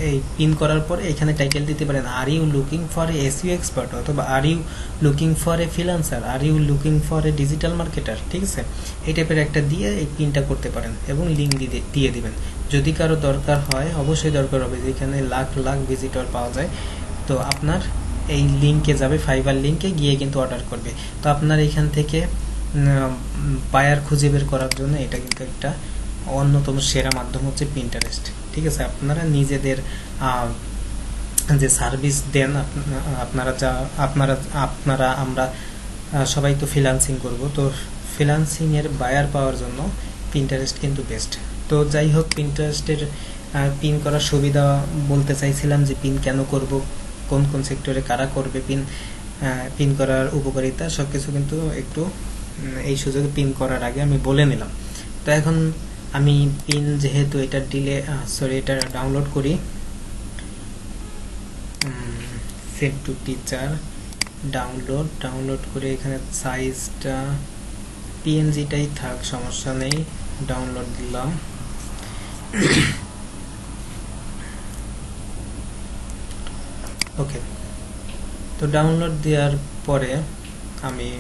এই পিন করার পরে এখানে টাইটেল দিতে পারেন are you looking for a SEO expert, অথবা are you looking for a freelancer, are you looking for a digital marketer. ঠিক আছে, এই টাইপের একটা দিয়ে এই পিনটা করতে পারেন এবং লিঙ্ক দিয়ে দিবেন। যদি কারো দরকার হয়, অবশ্যই দরকার হবে, যেখানে লাখ লাখ ভিজিটর পাওয়া যায়, তো আপনার এই লিঙ্কে যাবে, ফাইবার লিঙ্কে গিয়ে কিন্তু অর্ডার করবে। তো আপনার এখান থেকে বায়ার খুঁজে বের করার জন্য এটা কিন্তু একটা অন্যতম সেরা মাধ্যম হচ্ছে পিন্টারেস্ট। ঠিক আছে, আপনারা নিজেদের যে সার্ভিস দেন, আপনারা আমরা সবাই তো ফ্রিল্যান্সিং করব, তো ফ্রিল্যান্সিং এর বায়ার পাওয়ার জন্য পিন্টারেস্ট কিন্তু বেস্ট। তো যাই হোক, পিন্টারেস্টের পিন করার সুবিধা বলতে চাইছিলাম যে পিন কেন করব, কোন কোন সেক্টরে কারা করবে পিন করার উপকারিতা, সবকিছু কিন্তু একটু এই সুযোগে পিন করার আগে আমি বলে নিলাম। তো এখন আমি পিন যেহেতু এটা এটা ডাউনলোড করি, সেভ টু টিচার, ডাউনলোড করে এখানে সাইজটা পিএনজিটাই থাক, সমস্যা নেই, ডাউনলোড দিলাম। ওকে, তো ডাউনলোড দেওয়ার পরে আমি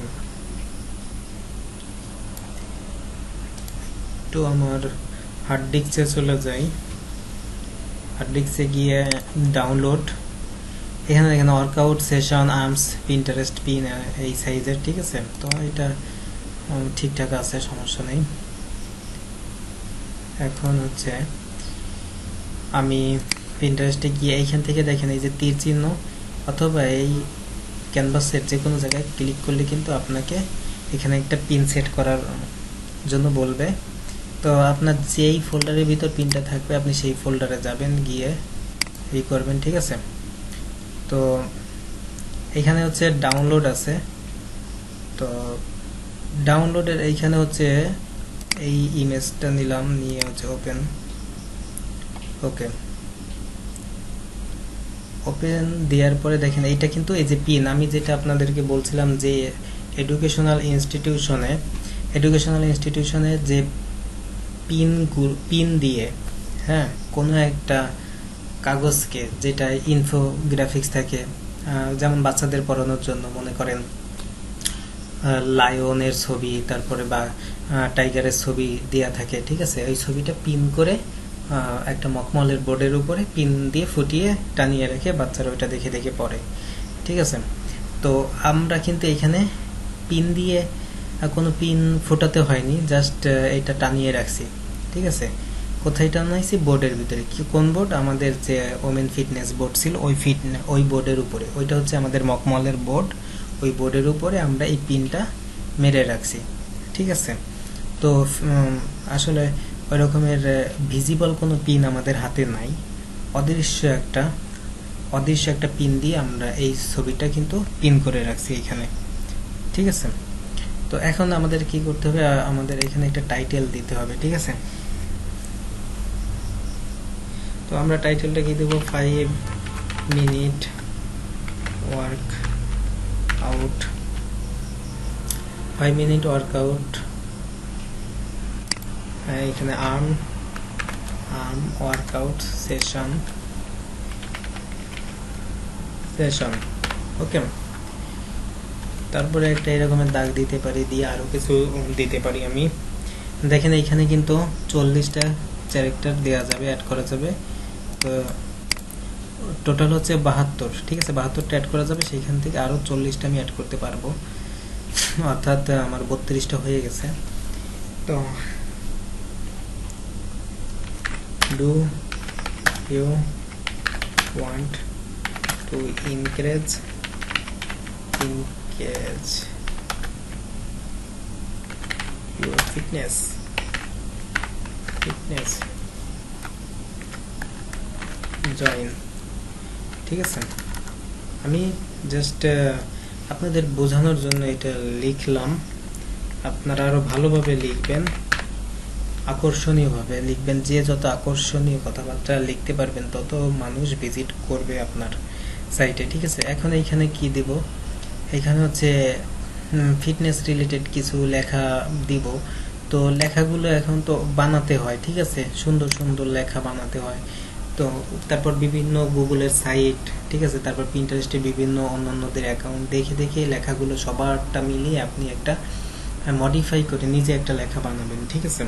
একটু আমার হার্ড ডিস্কে চলে যাই, হার্ড ডিস্কে গিয়ে ডাউনলোড, এখানে workout session arms Pinterest pin এই সাইজের। ঠিক আছে, তো এটা ঠিকঠাক আছে, সমস্যা নেই। এখন হচ্ছে আমি পিন্টারেস্টে গিয়ে এইখান থেকে দেখেন এই যে তীর চিহ্ন অথবা এই ক্যানভাসের যে কোনো জায়গায় ক্লিক করলে কিন্তু আপনাকে এখানে একটা পিন সেট করার জন্য বলবে। তো আপনার যেই ফোল্ডারের ভিতর পিনটা থাকবে আপনি সেই ফোল্ডারে যাবেন, গিয়ে এই করবেন। ঠিক আছে, তো এখানে হচ্ছে ডাউনলোড আছে, তো ডাউনলোডের এইখানে হচ্ছে এই ইমেজটা নিলাম, নিয়ে হচ্ছে ওপেন। ওকে, ওপেন দেওয়ার পরে দেখেন এইটা কিন্তু এই যে পিন, আমি যেটা আপনাদেরকে বলছিলাম যে এডুকেশনাল ইনস্টিটিউশনে যে পিন দিয়ে, হ্যাঁ, কোনো একটা কাগজকে, যেটা ইনফোগ্রাফিক্স থাকে, যেমন বাচ্চাদের পড়ানোর জন্য মনে করেন লায়নের ছবি, তারপরে বা টাইগারের ছবি দেয়া থাকে। ঠিক আছে, ওই ছবিটা পিন করে একটা মখমলের বোর্ডের উপরে পিন দিয়ে ফুটিয়ে টানিয়ে রেখে বাচ্চারা ওইটা দেখে দেখে পড়ে। ঠিক আছে, তো আমরা কিন্তু এখানে পিন দিয়ে কোনো পিন ফোটাতে হয়নি, জাস্ট এটা টানিয়ে রাখছি। ঠিক আছে, কোথায় টানাইছি? বোর্ডের ভিতরে। কোন বোর্ড? আমাদের যে ওমেন ফিটনেস বোর্ড ছিল ওই বোর্ডের উপরে, ওইটা হচ্ছে আমাদের মখমলের বোর্ড, ওই বোর্ডের উপরে আমরা এই পিনটা মেরে রাখছি। ঠিক আছে, তো আসলে ওই রকমের ভিজিবল কোনো পিন আমাদের হাতে নাই, অদৃশ্য একটা পিন দিয়ে আমরা এই ছবিটা কিন্তু পিন করে রাখছি এখানে। ঠিক আছে, তো এখন আমাদের কি করতে হবে? আমাদের এখানে একটা টাইটেল দিতে হবে। ঠিক আছে, তো আমরা টাইটেলটা কি দেব, 5 minute work out, 5 minute workout, এখানে আর্ম ওয়ার্কআউট সেশন। ওকে, তারপরে একটা এরকমের দাগ দিতে পারি, দিয়ে আরো কিছু দিতে পারি আমি। দেখেন এখানে কিন্তু 40টা ক্যারেক্টার দেওয়া যাবে, অ্যাড করা যাবে। তো টোটাল হচ্ছে 72, ঠিক আছে, 72টা অ্যাড করা যাবে। সেইখান থেকে আরো 40টা আমি অ্যাড করতে পারবো, অর্থাৎ আমার 32টা হয়ে গেছে। তো do you want to increase your fitness join, ঠিক আছে। আমি জাস্ট আপনাদের বোঝানোর জন্য এটা লিখলাম, আপনারা আরো ভালোভাবে লিখবেন, আকর্ষণীয়ভাবে লিখবেন। যে যত আকর্ষণীয় কথাবার্তা লিখতে পারবেন তত মানুষ ভিজিট করবে আপনার সাইটে, ঠিক আছে। এখন এইখানে কি দেব, এখানে হচ্ছে ফিটনেস রিলেটেড কিছু লেখা দিব। তো লেখাগুলো এখন তো বানাতে হয়, ঠিক আছে, সুন্দর সুন্দর লেখা বানাতে হয়। তো তারপর বিভিন্ন গুগলের সাইট, ঠিক আছে, তারপর পিন্টারেস্টে বিভিন্ন অন্যান্যদের অ্যাকাউন্ট দেখে দেখে লেখাগুলো সবারটা মিলিয়ে আপনি একটা মডিফাই করে নিজে একটা লেখা বানাবেন, ঠিক আছে।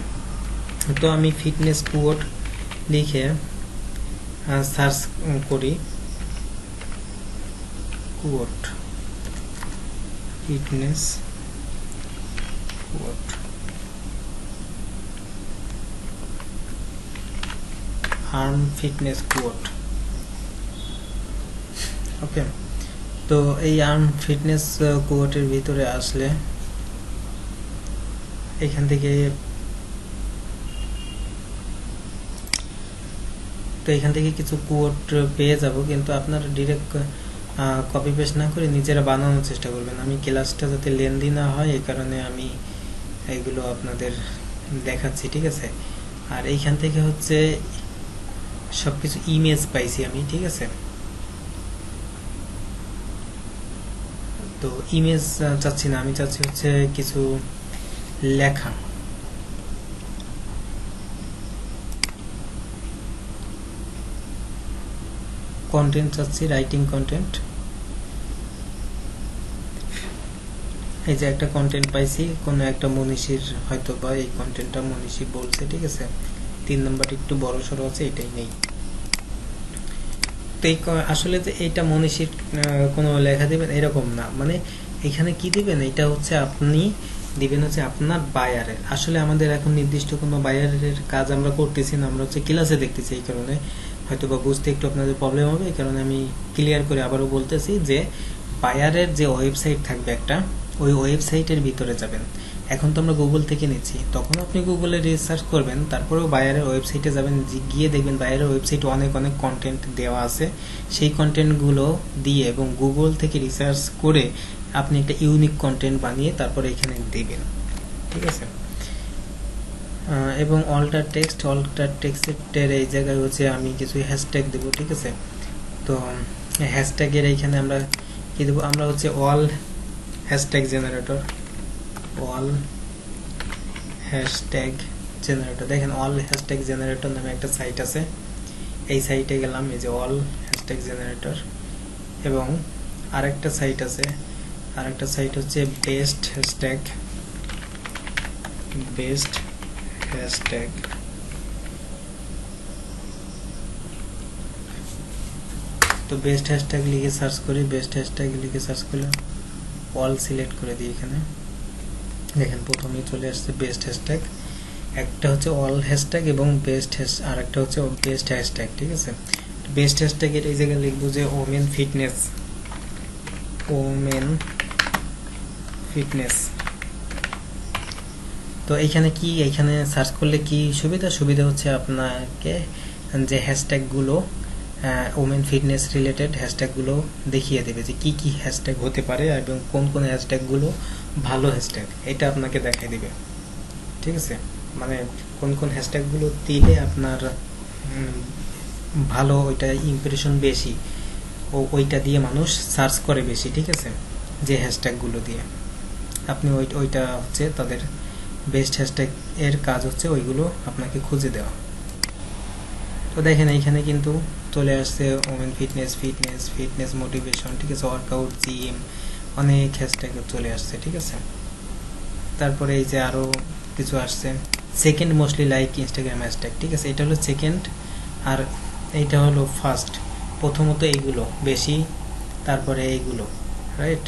তো আমি ফিটনেস কোড লিখে সার্চ করি, code fitness code, arm fitness code. Okay, তো এই আর্ম ফিটনেস কোডের ভিতরে আসলে এখান থেকে কিছু কোড পেয়ে যাব, কিন্তু আপনারা ডিরেক্ট কপি পেস্ট না করে নিজেরা বানানোর চেষ্টা করবেন। আমি ক্লাসটা যাতে লেন্দি না হয় এই কারণে আমি এইগুলো আপনাদের দেখাচ্ছি, ঠিক আছে। আর এইখান থেকে হচ্ছে সবকিছু ইমেজ পাইছি আমি, ঠিক আছে। তো ইমেজ চাচ্ছি না, আমি চাচ্ছি হচ্ছে কিছু লেখা। কন্টেন্ট চাচ্ছি, রাইটিং কন্টেন্ট। এই যে একটা কন্টেন্ট পাইছি, কোন একটা মনীষীর, হয়তো বা এই কন্টেন্টটা মনীষী বলছে, ঠিক আছে। 3 নাম্বার একটু বড় সড়ো আছে, এটাই নেই। তো আসলে যে এইটা মনীষীর কোনো লেখা দিবেন এরকম না, মানে এখানে কি দিবেন, এটা হচ্ছে আপনি দিবেন হচ্ছে আপনার বায়ারের। আসলে আমাদের এখন নির্দিষ্ট কোনো বায়ারের কাজ আমরা করতেছি না, আমরা হচ্ছে ক্লাসে দেখতেছি, এই কারণে হয়তো বা বুঝতে একটু আপনাদের প্রবলেম হবে। এই কারণে আমি ক্লিয়ার করে আবারও বলতেছি যে বায়ারের যে ওয়েবসাইট থাকবে একটা, ওই ওয়েবসাইটের ভিতরে যাবেন। এখন তো আমরা গুগল থেকে নিচ্ছি, তখন আপনি গুগলে রিসার্চ করবেন, তারপরেও বায়ারের ওয়েবসাইটে যাবেন, গিয়ে দেখবেন বায়ারের ওয়েবসাইটে অনেক অনেক কন্টেন্ট দেওয়া আছে। সেই কন্টেন্টগুলো দিয়ে এবং গুগল থেকে রিসার্চ করে আপনি একটা ইউনিক কন্টেন্ট বানিয়ে তারপরে এখানে দেবেন, ঠিক আছে। এবং অল্টার টেক্সটের এই জায়গায় হচ্ছে আমি কিছু হ্যাশট্যাগ দেবো, ঠিক আছে। তো হ্যাশট্যাগের এইখানে আমরা কি দেবো, আমরা হচ্ছে অল হ্যাশট্যাগ জেনারেটর, দেখেন অল হ্যাশট্যাগ জেনারেটর নামে একটা সাইট আছে। এই সাইটে গেলাম, এই যে অল হ্যাশট্যাগ জেনারেটর। এবং আরেকটা সাইট আছে, আরেকটা সাইট হচ্ছে বেস্ট হ্যাশট্যাগ। তো বেস্ট হ্যাশট্যাগ লিখে সার্চ করি, করলে অল সিলেক্ট করে দিই। এখানে দেখেন প্রথমেই চলে আসছে বেস্ট হ্যাশট্যাগ, একটা হচ্ছে অল হ্যাশট্যাগ এবং আর একটা হচ্ছে বেস্ট হ্যাশট্যাগ, ঠিক আছে। বেস্ট হ্যাশট্যাগের এই জায়গায় লিখবো যে ওমেন ফিটনেস। তো এইখানে সার্চ করলে কি সুবিধা হচ্ছে আপনাকে যে হ্যাশট্যাগুলো ওমেন ফিটনেস রিলেটেড হ্যাশট্যাগুলো দেখিয়ে দেবে যে কি কি হ্যাশট্যাগ হতে পারে এবং কোন কোন হ্যাশট্যাগুলো ভালো হ্যাশট্যাগ, এটা আপনাকে দেখাই দিবে, ঠিক আছে। মানে কোন কোন হ্যাশট্যাগুলো দিলে আপনার ভালো, ওইটা ইমপ্রেশন বেশি, ওইটা দিয়ে মানুষ সার্চ করে বেশি, ঠিক আছে, যে হ্যাশট্যাগুলো দিয়ে আপনি ওইটা হচ্ছে তাদের বেস্ট হ্যাশট্যাগ এর কাজ হচ্ছে ওইগুলো আপনাকে খুঁজে দেওয়া। তো দেখেন এইখানে কিন্তু চলে আসছে women fitness, fitness fitness motivation, ঠিক আছে, ওয়ার্কআউট, জিম, অনেক হ্যাশট্যাগ চলে আসছে, ঠিক আছে। তারপরে এই যে আরও কিছু আসছে, second mostly like Instagram hashtag, ঠিক আছে, এটা হলো সেকেন্ড আর এইটা হলো ফার্স্ট। প্রথমত এইগুলো বেশি, তারপরে এইগুলো, রাইট।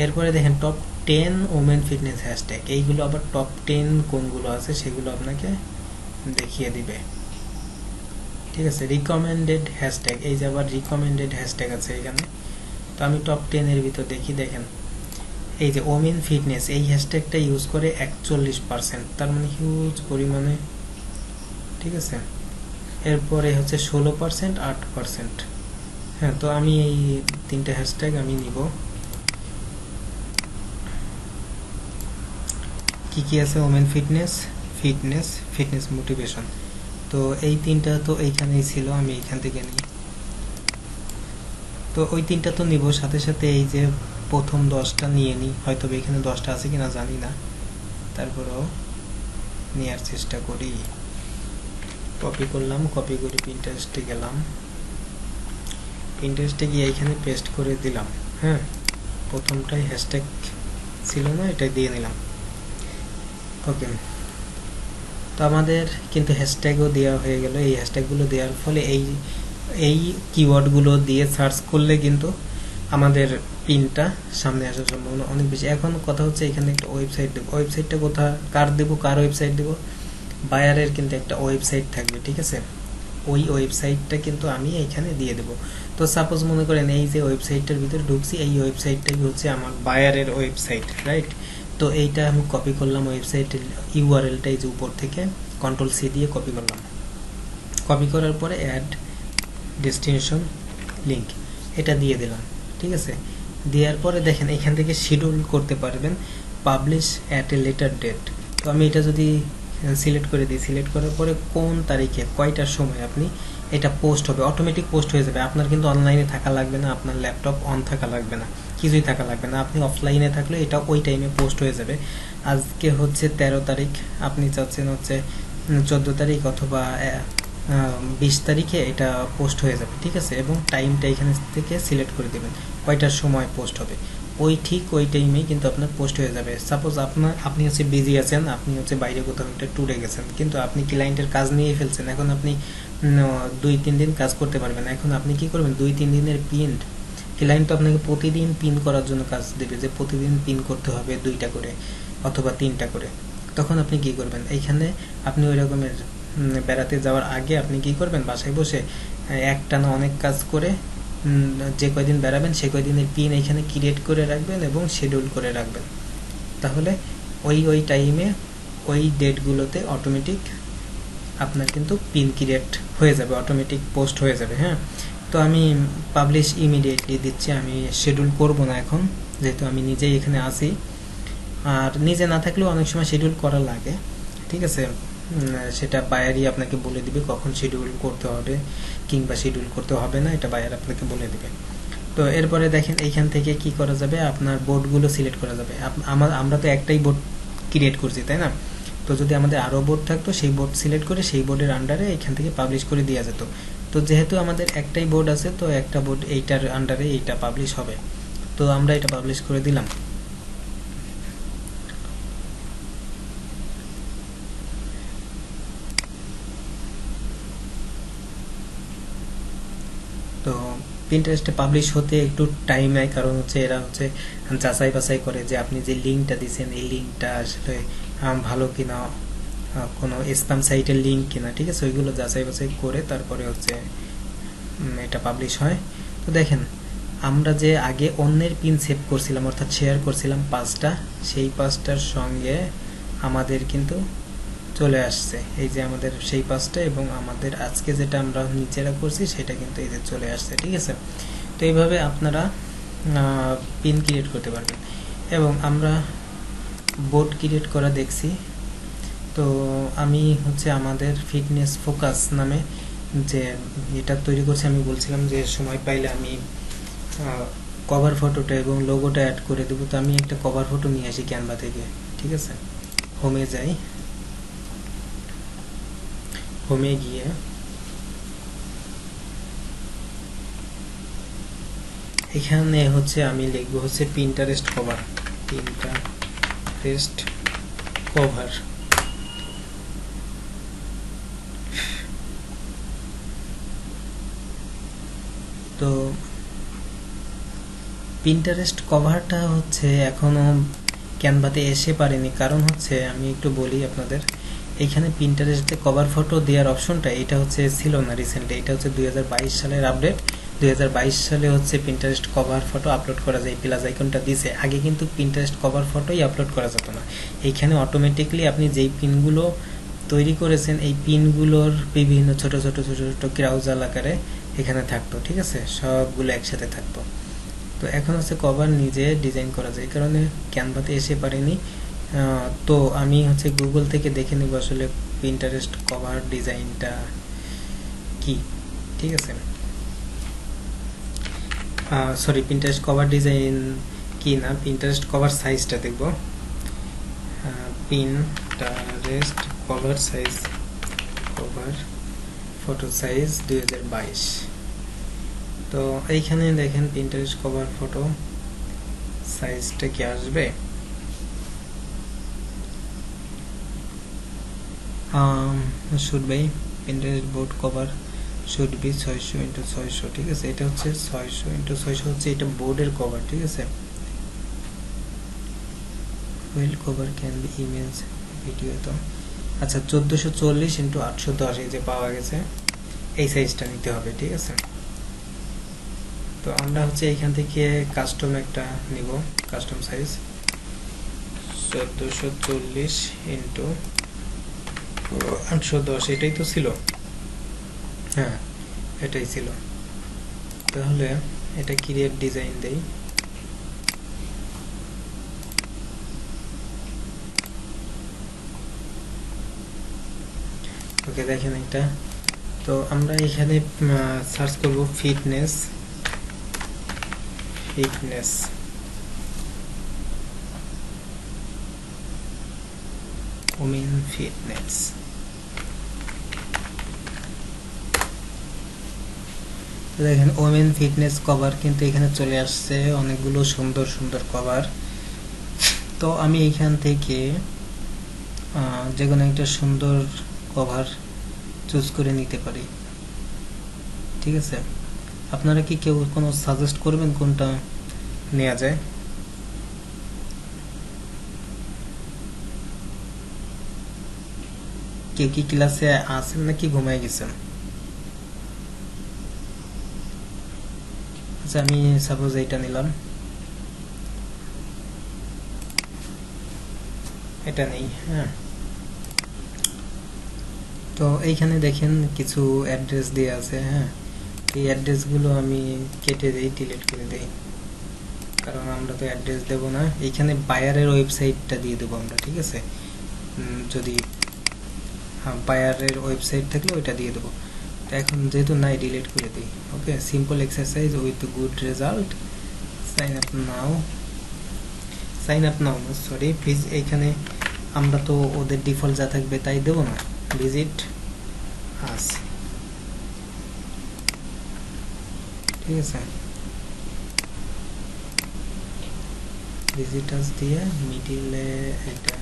এরপরে দেখেন টপ 10 ওমেন ফিটনেস হ্যাশট্যাগ, এইগুলো আবার টপ 10 কোনগুলো আছে সেগুলো আপনাকে দেখিয়ে দিবে, ঠিক আছে। রিকমেন্ডেড হ্যাশট্যাগ, এই যে আবার রিকমেন্ডেড হ্যাশট্যাগ আছে এখানে। তো আমি টপ 10 এর ভিতর দেখি, দেখেন এই যে ওমেন ফিটনেস এই হ্যাশট্যাগটা ইউজ করে 41%, তার মানে হিউজ পরিমাণে, ঠিক আছে। এরপরে হচ্ছে 16%, 8%। হ্যাঁ, তো আমি এই তিনটা হ্যাশট্যাগ আমি নিব। কি কি আছে? Women fitness, fitness, fitness motivation. তো এই তিনটা তো এইখানেই ছিল, আমি এইখান থেকে নিই। তো ওই তিনটা তো নিব, সাথে সাথে এই যে প্রথম 10টা নিয়ে নিই, হয়তো এখানে 10টা আছে কিনা জানি না, তারপরেও নেওয়ার চেষ্টা করি। কপি করলাম, কপি করে পিন্টারেস্টে গেলাম, পিন্টারেস্টে গিয়ে এখানে পেস্ট করে দিলাম। হ্যাঁ, প্রথমটাই হ্যাশট্যাগ ছিল না, এটাই দিয়ে নিলাম। ওকে, তো আমাদের কিন্তু হ্যাশট্যাগও দেওয়া হয়ে গেল। এই হ্যাশট্যাগুলো দেওয়ার ফলে এই কিওয়ার্ডগুলো দিয়ে সার্চ করলে কিন্তু আমাদের পিনটা সামনে আসার সম্ভাবনা অনেক বেশি। এখন কথা হচ্ছে এখানে একটা ওয়েবসাইট দেবো, ওয়েবসাইটটা কার দেবো, কার ওয়েবসাইট দেবো? বায়ারের কিন্তু একটা ওয়েবসাইট থাকবে, ঠিক আছে, ওই ওয়েবসাইটটা কিন্তু আমি এখানে দিয়ে দেবো। তো সাপোজ মনে করেন এই যে ওয়েবসাইটটার ভিতরে ঢুকছি, এই ওয়েবসাইটটাই হচ্ছে আমার বায়ারের ওয়েবসাইট, রাইট। তো এইটা আমি কপি করলাম, ওয়েবসাইটের ইউআরএলটা এই যে উপর থেকে কন্ট্রোল-সি দিয়ে কপি করলাম। কপি করার পরে অ্যাড ডেস্টিনেশন লিঙ্ক, এটা দিয়ে দিলাম, ঠিক আছে। দেওয়ার পরে দেখেন এখান থেকে শিডিউল করতে পারবেন, publish at a later date. তো আমি এটা যদি সিলেক্ট করে দিই, সিলেক্ট করার পরে কোন তারিখে কয়টার সময় আপনি এটা পোস্ট হবে, অটোমেটিক পোস্ট হয়ে যাবে। আপনার কিন্তু অনলাইনে থাকা লাগবে না, আপনার ল্যাপটপ অন থাকা লাগবে না, কিছুই থাকা লাগবে না, আপনি অফলাইনে থাকলে এটা ওই টাইমে পোস্ট হয়ে যাবে। আজকে হচ্ছে 13 তারিখ, আপনি চাচ্ছেন হচ্ছে 14 তারিখ অথবা 20 তারিখে এটা পোস্ট হয়ে যাবে, ঠিক আছে। এবং টাইমটা এখানে থেকে সিলেক্ট করে দেবেন কয়টার সময় পোস্ট হবে, ঠিক ওই টাইমেই কিন্তু আপনার পোস্ট হয়ে যাবে। সাপোজ আপনি হচ্ছে বিজি আছেন, আপনি হচ্ছে বাইরে কোথাও একটা ট্যুরে গেছেন, কিন্তু আপনি ক্লায়েন্টের কাজ নিয়ে ফেলছেন, এখন আপনি 2-3 দিন কাজ করতে পারবেন। এখন আপনি কি করবেন, 2-3 দিনের প্রিন্ট, ক্লায়েন্ট তো আপনাকে প্রতিদিন পিন করার জন্য কাজ দেবে, যে প্রতিদিন পিন করতে হবে 2টা করে অথবা 3টা করে। তখন আপনি কি করবেন, এইখানে আপনি ওই রকমের বেড়াতে যাওয়ার আগে আপনি কি করবেন, বাসায় বসে একটানা অনেক কাজ করে যে কয়দিন বেড়াবেন সে কয়দিনের পিন এখানে ক্রিয়েট করে রাখবেন এবং শিডিউল করে রাখবেন। তাহলে ওই টাইমে ওই ডেটগুলোতে অটোমেটিক আপনার কিন্তু পিন ক্রিয়েট হয়ে যাবে, অটোমেটিক পোস্ট হয়ে যাবে। হ্যাঁ, তো আমি পাবলিশ ইমিডিয়েটলি দিচ্ছি, আমি শিডিউল করব না এখন, যেহেতু আমি নিজেই এখানে আসি। আর নিজে না থাকলেও অনেক সময় শিডিউল করা লাগে, ঠিক আছে, সেটা বায়ারই আপনাকে বলে দিবে কখন শিডিউল করতে হবে কিংবা শিডিউল করতে হবে না, এটা বায়ার আপনাকে বলে দিবে। তো এরপরে দেখেন এইখান থেকে কি করা যাবে, আপনার বোর্ডগুলো সিলেক্ট করা যাবে। আমরা তো একটাই বোর্ড ক্রিয়েট করছি, তাই না? তো যদি আমাদের আরও বোর্ড থাকতো, সেই বোর্ড সিলেক্ট করে সেই বোর্ডের আন্ডারে এখান থেকে পাবলিশ করে দেওয়া যেত। তো যেহেতু আমাদের একটাই বোর্ড আছে, তো একটা বোর্ড এইটার আন্ডারে এইটা পাবলিশ হবে, তো আমরা এটা পাবলিশ করে দিলাম। তো পিন্টারেস্টে পাবলিশ হতে একটু টাইম নেয়, কারণ হচ্ছে এরা হচ্ছে যাচাই বাছাই করে যে আপনি যে লিঙ্কটা দিচ্ছেন এই লিঙ্কটা আসলে ভালো কিনা, কোনো স্প্যাম সাইটের লিঙ্ক কিনা, ঠিক আছে, ওইগুলো যাচাই বাছাই করে তারপরে হচ্ছে এটা পাবলিশ হয়। তো দেখেন আমরা যে আগে অন্যের পিন সেভ করছিলাম অর্থাৎ শেয়ার করছিলাম 5টা, সেই 5টার সঙ্গে আমাদের কিন্তু চলে আসছে এই যে আমাদের সেই 5টা, এবং আমাদের আজকে যেটা আমরা নিচেরা করছি সেটা কিন্তু এই যে চলে আসছে, ঠিক আছে। তো এইভাবে আপনারা পিন ক্রিয়েট করতে পারবেন। এবং আমরা বোর্ড ক্রিয়েট করা দেখছি, তো আমি হচ্ছে আমাদের ফিটনেস ফোকাস নামে যে এটা তৈরি করছি, আমি বলছিলাম যে সময় পাইলে আমি কভার ফটোটা এবং লোগোটা অ্যাড করে দেবো। তো আমি একটা কভার ফটো নিয়ে আসি ক্যানভা থেকে, ঠিক আছে। হোমে যাই, হোমে গিয়ে এখানে হচ্ছে আমি লিখবো হচ্ছে পিন্টারেস্ট কভার, পিন্টারেস্ট কভার। তো পিন্টারেস্ট কভারটা হচ্ছে এখনো ক্যানভাতে এসে পারেনি, কারণ হচ্ছে আমি একটু বলি আপনাদের। এখানে পিন্টারেস্টে কভার ফটো দেওয়ার অপশনটা এটা হচ্ছে ছিল না রিসেন্টলি, এটা হচ্ছে 2022 সালের আপডেট। 2022 সালে হচ্ছে পিন্টারেস্ট কভার ফটো আপলোড করা যায়, প্লাস আইকনটা দিছে। আগে কিন্তু পিন্টারেস্ট কভার ফটোই আপলোড করা যেত না। এইখানে অটোমেটিকলি আপনি যেই পিনগুলো তৈরি করেছেন এই পিনগুলোর বিভিন্ন ছোট ছোট ছোট ছোট ক্রাউজাল আকারে এখানে থাকতো, ঠিক আছে, সবগুলো একসাথে থাকতো। তো এখন হচ্ছে কভার নিজে ডিজাইন করা যায়, এই কারণে ক্যানভাতে এসে পারেনি। তো আমি হচ্ছে গুগল থেকে দেখে নিব আসলে পিন্টারেস্ট কভার ডিজাইনটা কি, ঠিক আছে। সরি, পিন্টারেস্ট কভার ডিজাইন কি না, পিন্টারেস্ট কভার সাইজটা দেখব। Pinterest cover size, cover photo size 2022। তো এইখানে দেখেন পিন্টারেস্ট কভার ফটো সাইজটা কি আসবে। Should buy Pinterest board cover should be 600x600, ঠিক আছে। এটা হচ্ছে 600x600 হচ্ছে এটা বোর্ডের কভার, ঠিক আছে। Well cover can be image video. তো আচ্ছা 1440x810 এই যে পাওয়া গেছে, এই সাইজটা নিতে হবে, ঠিক আছে। তো আমরা হচ্ছে এইখান থেকে কাস্টম একটা নিব, কাস্টম সাইজ 1440x810, এটাই তো ছিল, হ্যাঁ এটাই ছিল। তাহলে এটা ক্রিয়েট ডিজাইন দেই। ওকে, দেখেন এটা। তো আমরা এখানে সার্চ করব ফিটনেস, ওমেন ফিটনেস। দেখেন ওমেন ফিটনেস কভার কিন্তু এখানে চলে আসছে, অনেকগুলো সুন্দর সুন্দর কভার। তো আমি এখান থেকে যে কোনো একটা সুন্দর কভার চুজ করে নিতে পারি, ঠিক আছে। আপনারা কি কেউ কোনো সাজেস্ট করবেন কোনটা নেওয়া যায়? কেউ কি ক্লাসে আছেন নাকি ঘুমায় গেছেন? আচ্ছা আমি সাপোজ এইটা নিলাম, এটা নেই, হ্যাঁ। তো এইখানে দেখেন কিছু অ্যাড্রেস দিয়ে আছে, হ্যাঁ। এই অ্যাড্রেসগুলো আমি কেটে দিই, ডিলিট করে দিই, কারণ আমরা তো অ্যাড্রেস দেব না। এইখানে বায়ারের ওয়েবসাইটটা দিয়ে দেবো আমরা, ঠিক আছে। যদি বায়ারের ওয়েবসাইট থাকলে ওইটা দিয়ে দেবো। তো এখন যেহেতু নাই, ডিলিট করে দিই। Okay, simple exercise with good result, sign up now, sorry please. এইখানে আমরা তো ওদের ডিফল্ট যা থাকবে তাই দেবো না, ভিজিট আস, ঠিক আছে। ভিজিট আস দিয়ে মিডিলে এটা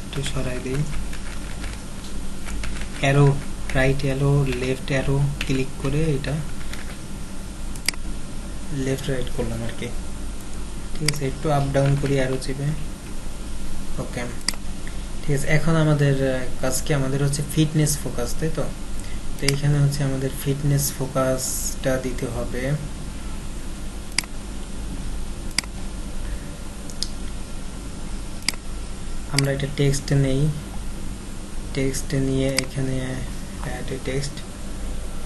একটু সরাই দিই, arrow, right arrow left arrow click করে এটা লেফট রাইট করলাম আর কি, ঠিক আছে। একটু আপ ডাউন করি অ্যারো চেপে, ওকে ঠিক আছে। এখন আমাদের কাজ কি, আমাদের হচ্ছে ফিটনেস ফোকাস, তাই তো। তো এইখানে হচ্ছে আমাদের ফিটনেস ফোকাসটা দিতে হবে। আমরা এটা টেক্সটে নেই, টেক্সটে নিয়ে এখানে অ্যাড টেক্সট।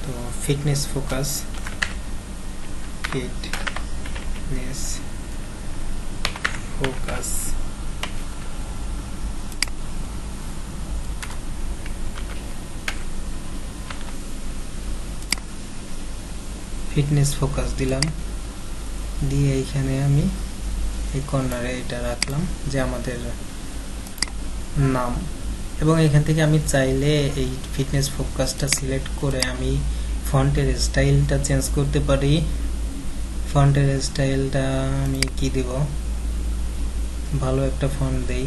তো fitness focus, fitness focus, fitness focus দিলাম, দিয়ে এইখানে আমি এই কর্নারে এটা রাখলাম যে আমাদের নাম। এবং এখান থেকে আমি চাইলে এই ফিটনেস ফোকাসটা সিলেক্ট করে আমি ফন্টের স্টাইলটা চেঞ্জ করতে পারি। ফন্টের স্টাইলটা আমি কি দেব, ভালো একটা ফন্ট দেই।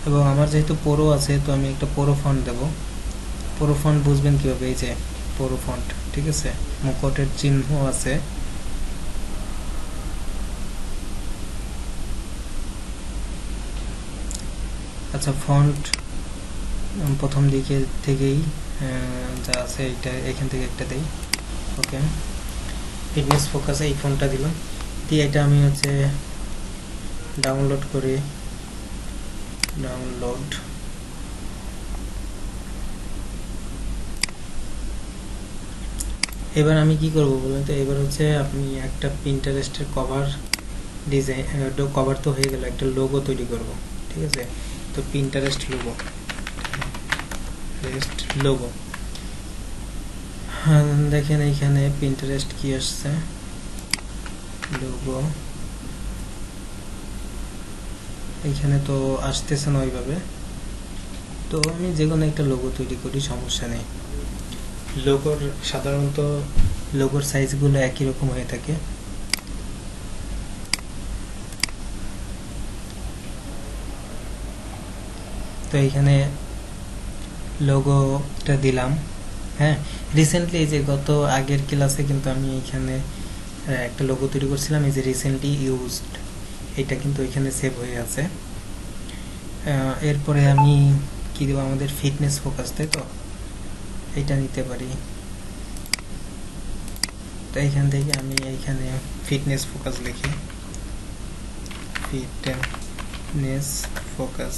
এবং আমার যেহেতু পুরো আছে তো আমি একটা পুরো ফন্ট দেব। পুরো ফন্ট বুঝবেন কিভাবে, এই যে পুরো ফন্ট, ঠিক আছে, মুকুটের চিহ্ন আছে। আচ্ছা, ফন্ট প্রথম দিকে থেকেই যা আছে এটা এখান থেকে একটা দেই। ওকে, ফিটনেস ফোকাসে এই ফন্টটা দিলাম, দিয়ে এটা আমি হচ্ছে ডাউনলোড করি। ডাউনলোড, এবার আমি কি করব বলুন তো, এবার হচ্ছে আপনি একটা পিন্টারেস্টের কভার ডিজাইন, কভার তো হয়ে গেল, একটা লোগো তৈরি করব, ঠিক আছে। তো পিন্টারেস্ট লোগো দেখেন এইখানে পিন্টারেস্ট কি আসছে, লোগো। এইখানে তো আসতেছে না ওইভাবে, তো আমি যে কোনো একটা লোগো তৈরি করি, সমস্যা নেই। লোগোর সাধারণত লোগোর সাইজগুলো একই রকম হয়ে থাকে। তো এইখানে লোগোটা দিলাম। হ্যাঁ, রিসেন্টলি এই যে গত আগের ক্লাসে কিন্তু আমি এইখানে একটা লোগো তৈরি করছিলাম, এই যে রিসেন্টলি ইউজড, এটা কিন্তু এখানে সেভ হয়ে আছে। এরপরে আমি কি দেবো, আমাদের ফিটনেস ফোকাস, তাই তো এইটা নিতে পারি। তো এইখান থেকে আমি এইখানে ফিটনেস ফোকাস লিখি, ফিটনেস ফোকাস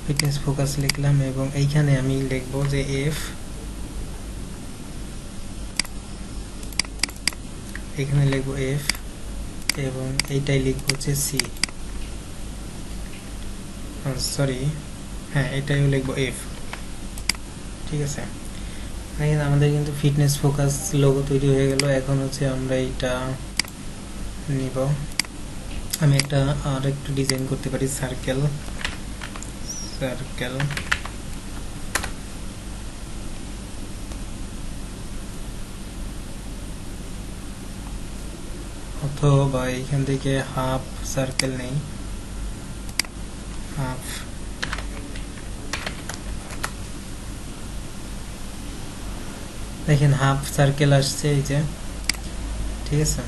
ফিটনেস ফোকাস লিখলাম। এবং এইখানে আমি লিখবো যে এফ, এখানে লিখবো এফ, এবং এইটাই লিখবো হচ্ছে সি, সরি, হ্যাঁ এটাইও লিখবো এফ, ঠিক আছে। এখানে আমাদের কিন্তু ফিটনেস ফোকাস লোগো তৈরি হয়ে গেল। এখন হচ্ছে আমরা এইটা নিব, আমি একটা আর একটু ডিজাইন করতে পারি, সার্কেল অথবা এখান থেকে হাফ সার্কেল নেই, হাফ। দেখেন হাফ সার্কেল আসছে, এই যে, ঠিক আছে।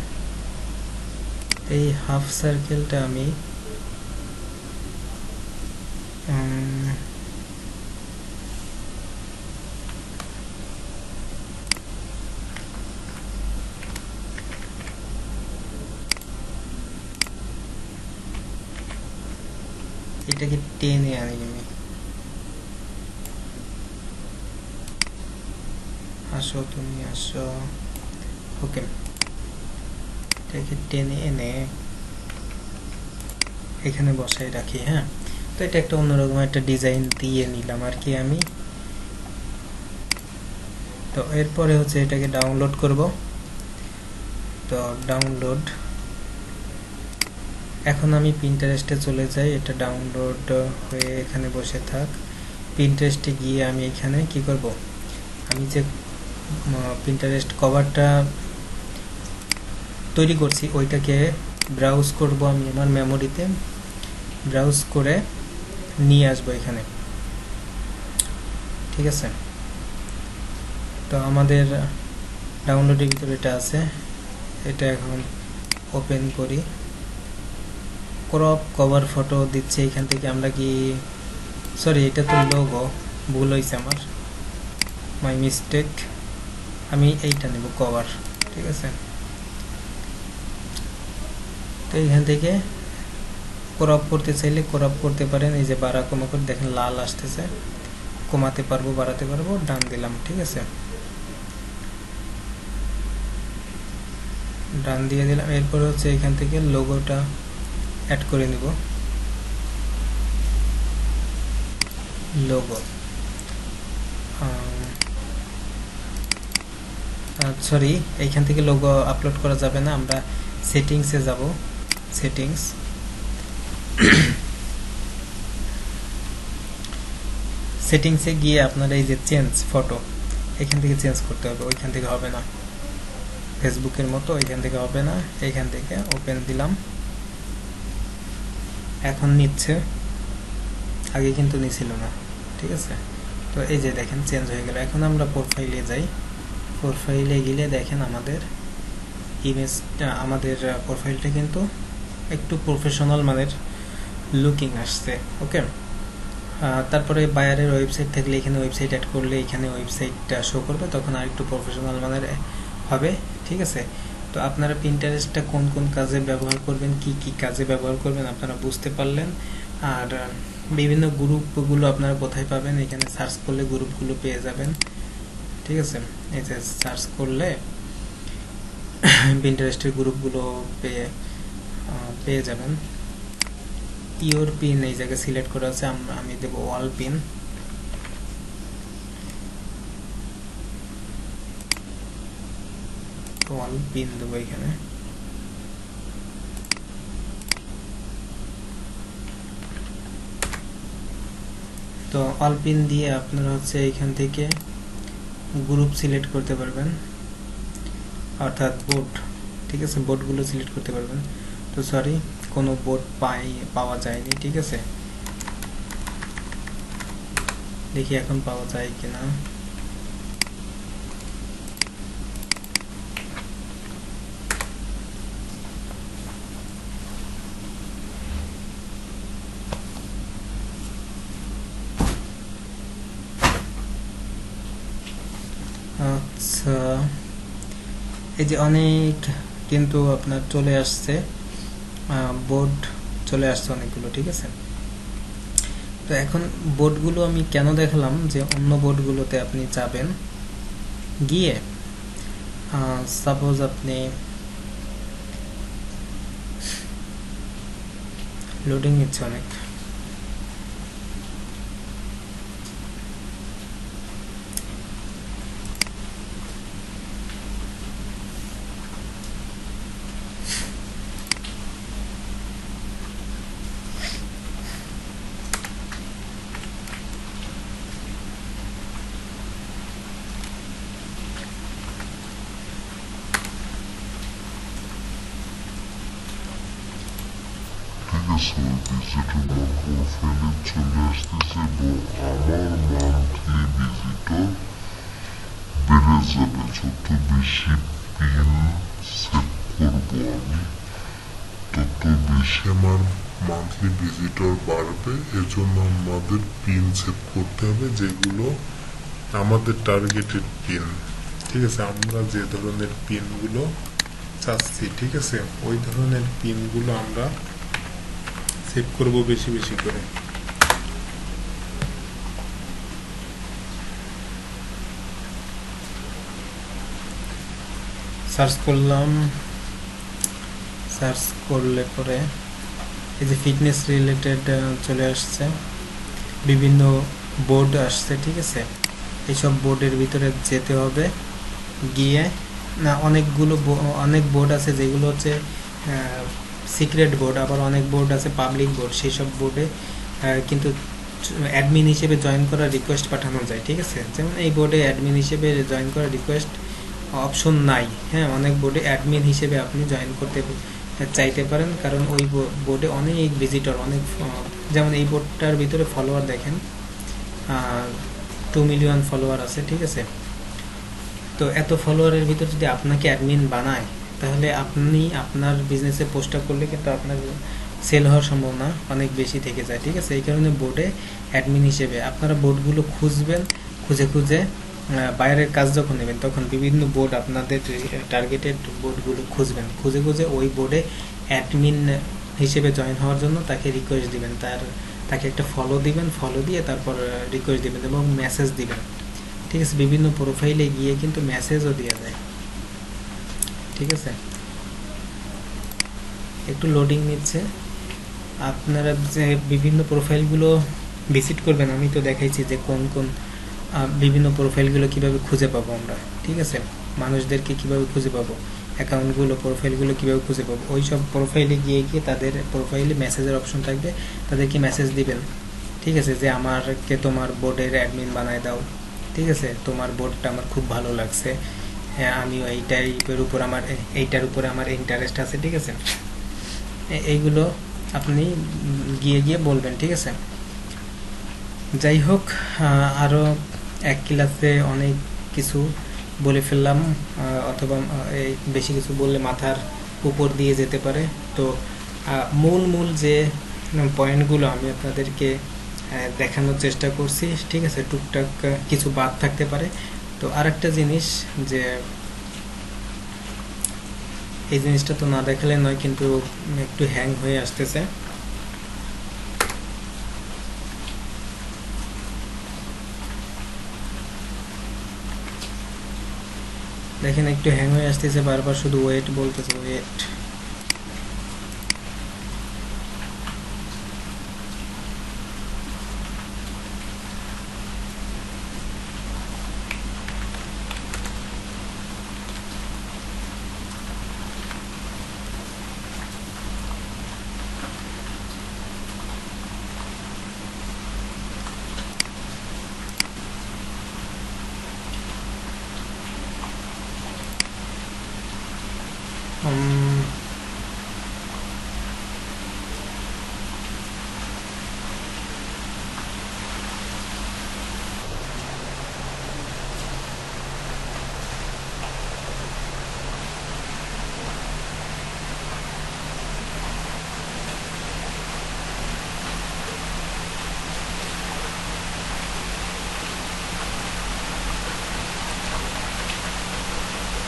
এই হাফ সার্কেলটা আমি এটাকে টেনে আনি, আমি আসো, তুমি আসো, ওকে। এটাকে টেনে এনে এখানে বসাই রাখি। হ্যাঁ, তো এটা একটা অন্যরকম একটা ডিজাইন দিয়ে নিলাম আর কি আমি। তো এরপরে হচ্ছে এটাকে ডাউনলোড করব। তো ডাউনলোড, এখন আমি পিন্টারেস্টে চলে যাই, এটা ডাউনলোড হয়ে এখানে বসে থাক। পিন্টারেস্টে গিয়ে আমি এখানে কি করব, আমি যে পিন্টারেস্ট কভারটা তৈরি করছি ওইটাকে ব্রাউজ করব, আমি আমার মেমোরিতে ব্রাউজ করে নিয়ে আসবো এখানে, ঠিক আছে। তো আমাদের ডাউনলোডের ভিতরে এটা আছে, এটা এখন ওপেন করি। ক্রপ কভার ফটো দিচ্ছে এখান থেকে, আমরা কি, সরি এটা তো লোগো, ভুল হয়েছে আমার, মাই মিস্টেক। আমি এইটা নেব কভার, ঠিক আছে। তো এইখান থেকে ক্রপ করতে চাইলে ক্রপ করতে পারেন, এই যে বাড়া কমা করে দেখেন লাল আসতেছে, কমাতে পারবো বাড়াতে পারবো, ডান দিলাম, ঠিক আছে, ডান দিয়ে দিলাম। এরপর হচ্ছে এখান থেকে লোগোটা অ্যাড করে নিব, লোগো। সরি, এইখান থেকে লোগো আপলোড করা যাবে না, আমরা সেটিংসে যাব। সেটিংস, সেটিংসে গিয়ে আপনারা এই যে চেঞ্জ ফটো, এখান থেকে চেঞ্জ করতে হবে, ওইখান থেকে হবে না, ফেসবুকের মতো ওইখান থেকে হবে না। এইখান থেকে ওপেন দিলাম, এখন নিচ্ছে, আগে কিন্তু নিছিল না, ঠিক আছে। তো এই যে দেখেন চেঞ্জ হয়ে গেল। এখন আমরা প্রোফাইলে যাই, প্রোফাইলে গেলে দেখেন আমাদের ইমেজটা, আমাদের প্রোফাইলটা কিন্তু একটু প্রফেশনাল মানের লুকিং আসছে। ওকে, তারপরে বায়ারের ওয়েবসাইট থাকলে এখানে ওয়েবসাইট অ্যাড করলে এখানে ওয়েবসাইটটা শো করবে, তখন আর একটু প্রফেশনাল মানের হবে, ঠিক আছে। তো আপনারা পিন্টারেস্টটা কোন কোন কাজে ব্যবহার করবেন, কি কি কাজে ব্যবহার করবেন আপনারা বুঝতে পারলেন। আর বিভিন্ন গ্রুপগুলো আপনারা কোথায় পাবেন, এখানে সার্চ করলে গ্রুপগুলো পেয়ে যাবেন, ঠিক আছে। এই যে সার্চ করলে পিন্টারেস্টের গ্রুপগুলো পেয়ে যাবেন। ইওর পিন এই জায়গায় সিলেক্ট করা আছে, আমি দেব ওয়াল পিন। ওয়াল পিন দেবো এখানে। তো ওয়াল পিন দিয়ে আপনারা হচ্ছে এখান থেকে গ্রুপ সিলেক্ট করতে পারবেন, অর্থাৎ বোর্ড, ঠিক আছে, বোর্ডগুলো সিলেক্ট করতে পারবেন। তো সরি, কোনো বোর্ড পাওয়া যায়নি, ঠিক আছে। দেখি এখন পাওয়া যায় কিনা। আচ্ছা, এই যে অনেক কিন্তু আপনার চলে আসছে, বোর্ড চলে আসছে অনেকগুলো, ঠিক আছে। তো এখন বোর্ডগুলো আমি কেন দেখালাম, যে অন্য বোর্ডগুলোতে আপনি যাবেন, গিয়ে সাপোজ আপনি লোডিং নিচ্ছে অনেক, ভিজিটর প্রোফাইলে চলে আসতেছে এবং আমার মান্থলি ভিজিটর বেড়ে যাবে। যত বেশি পিন সেভ করবো আমি, তত বেশি আমার মান্থলি ভিজিটর বাড়বে। এজন্য আমাদের পিন সেভ করতে হবে যেগুলো আমাদের টার্গেটেড পিন, ঠিক আছে। আমরা যে ধরনের পিনগুলো চাচ্ছি, ঠিক আছে, ওই ধরনের পিনগুলো আমরা সেভ করব বেশি বেশি করে। সার্চ করলাম, সার্চ করলে পরে এই যে ফিটনেস রিলেটেড চলে আসছে, বিভিন্ন বোর্ড আসছে, ঠিক আছে। এইসব বোর্ডের ভিতরে যেতে হবে, গিয়ে না অনেক বোর্ড আছে যেগুলো হচ্ছে সিক্রেট বোর্ড, আবার অনেক বোর্ড আছে পাবলিক বোর্ড। সেই সব বোর্ডে কিন্তু অ্যাডমিন হিসেবে জয়েন করার রিকোয়েস্ট পাঠানো যায়, ঠিক আছে। যেমন এই বোর্ডে অ্যাডমিন হিসেবে জয়েন করার রিকোয়েস্ট অপশন নাই, হ্যাঁ। অনেক বোর্ডে অ্যাডমিন হিসেবে আপনি জয়েন করতে চাইতে পারেন, কারণ ওই বোর্ডে অনেক ভিজিটর, অনেক, যেমন এই বোর্ডটার ভিতরে ফলোয়ার দেখেন 2 মিলিয়ন ফলোয়ার আছে, ঠিক আছে। তো এত ফলোয়ারের ভিতর যদি আপনাকে অ্যাডমিন বানায়, তাহলে আপনি আপনার বিজনেসে পোস্ট করলে কিন্তু আপনার সেল হওয়ার সম্ভাবনা অনেক বেশি থেকে যায়, ঠিক আছে। এই কারণে বোর্ডে অ্যাডমিন হিসেবে আপনারা বোর্ডগুলো খুঁজবেন, খুঁজে বাইরের কাজ যখন নেবেন তখন বিভিন্ন বোর্ড, আপনাদের টার্গেটেড বোর্ডগুলো খুঁজবেন, খুঁজে ওই বোর্ডে অ্যাডমিন হিসেবে জয়েন হওয়ার জন্য তাকে রিকোয়েস্ট দিবেন, তাকে একটা ফলো দিবেন, ফলো দিয়ে তারপর রিকোয়েস্ট দিবেন এবং মেসেজ দিবেন, ঠিক আছে। বিভিন্ন প্রোফাইলে গিয়ে কিন্তু মেসেজও দেওয়া যায়, ঠিক আছে। একটু লোডিং নিচ্ছে, আপনারা যে বিভিন্ন প্রোফাইলগুলো ভিজিট করবেন, আমি তো দেখাইছি যে কোন কোন বিভিন্ন প্রোফাইলগুলো কিভাবে খুঁজে পাবো আমরা, ঠিক আছে, মানুষদেরকে কিভাবে খুঁজে পাবো, অ্যাকাউন্টগুলো প্রোফাইলগুলো কিভাবে খুঁজে পাবো, ওই সব প্রোফাইলে গিয়ে তাদের প্রোফাইলে মেসেজের অপশন থাকবে, তাদেরকে মেসেজ দিবেন, ঠিক আছে, যে আমারকে তোমার বোর্ডের অ্যাডমিন বানায় দাও, ঠিক আছে, তোমার বোর্ডটা আমার খুব ভালো লাগছে, আমি এইটার উপরে আমার ইন্টারেস্ট আছে, ঠিক আছে, এইগুলো আপনি গিয়ে বলবেন, ঠিক আছে। যাই হোক, আরও এক ক্লাসে অনেক কিছু বলে ফেললাম, অথবা বেশি কিছু বললে মাথার উপর দিয়ে যেতে পারে। তো মূল যে পয়েন্টগুলো আমি আপনাদেরকে দেখানোর চেষ্টা করছি, ঠিক আছে, টুকটাক কিছু বাদ থাকতে পারে। তো আরেকটা জিনিস, যে এই জিনিসটা তো না দেখালে নয়, কিন্তু একটু হ্যাং হয়ে আসতেছে। দেখেন একটু হ্যাং হয়ে আসতেছে, বারবার শুধু ওয়েট বলতেছে, ওয়েট।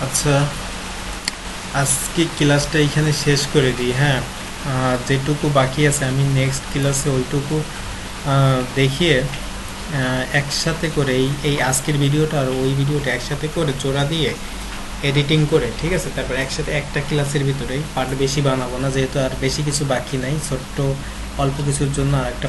আচ্ছা, আজকে ক্লাসটা এখানে শেষ করে দিই। হ্যাঁ, যেটুকু বাকি আছে আমি নেক্সট ক্লাসে ওইটুকু দেখিয়ে একসাথে করে এই আজকের ভিডিওটা আর ওই ভিডিওটা একসাথে করে জোড়া দিয়ে এডিটিং করে, ঠিক আছে, তারপর একসাথে একটা ক্লাসের ভিতরেই পার্ট বেশি বানাবো না, যেহেতু আর বেশি কিছু বাকি নাই, ছোট্ট অল্প কিছুর জন্য আর একটা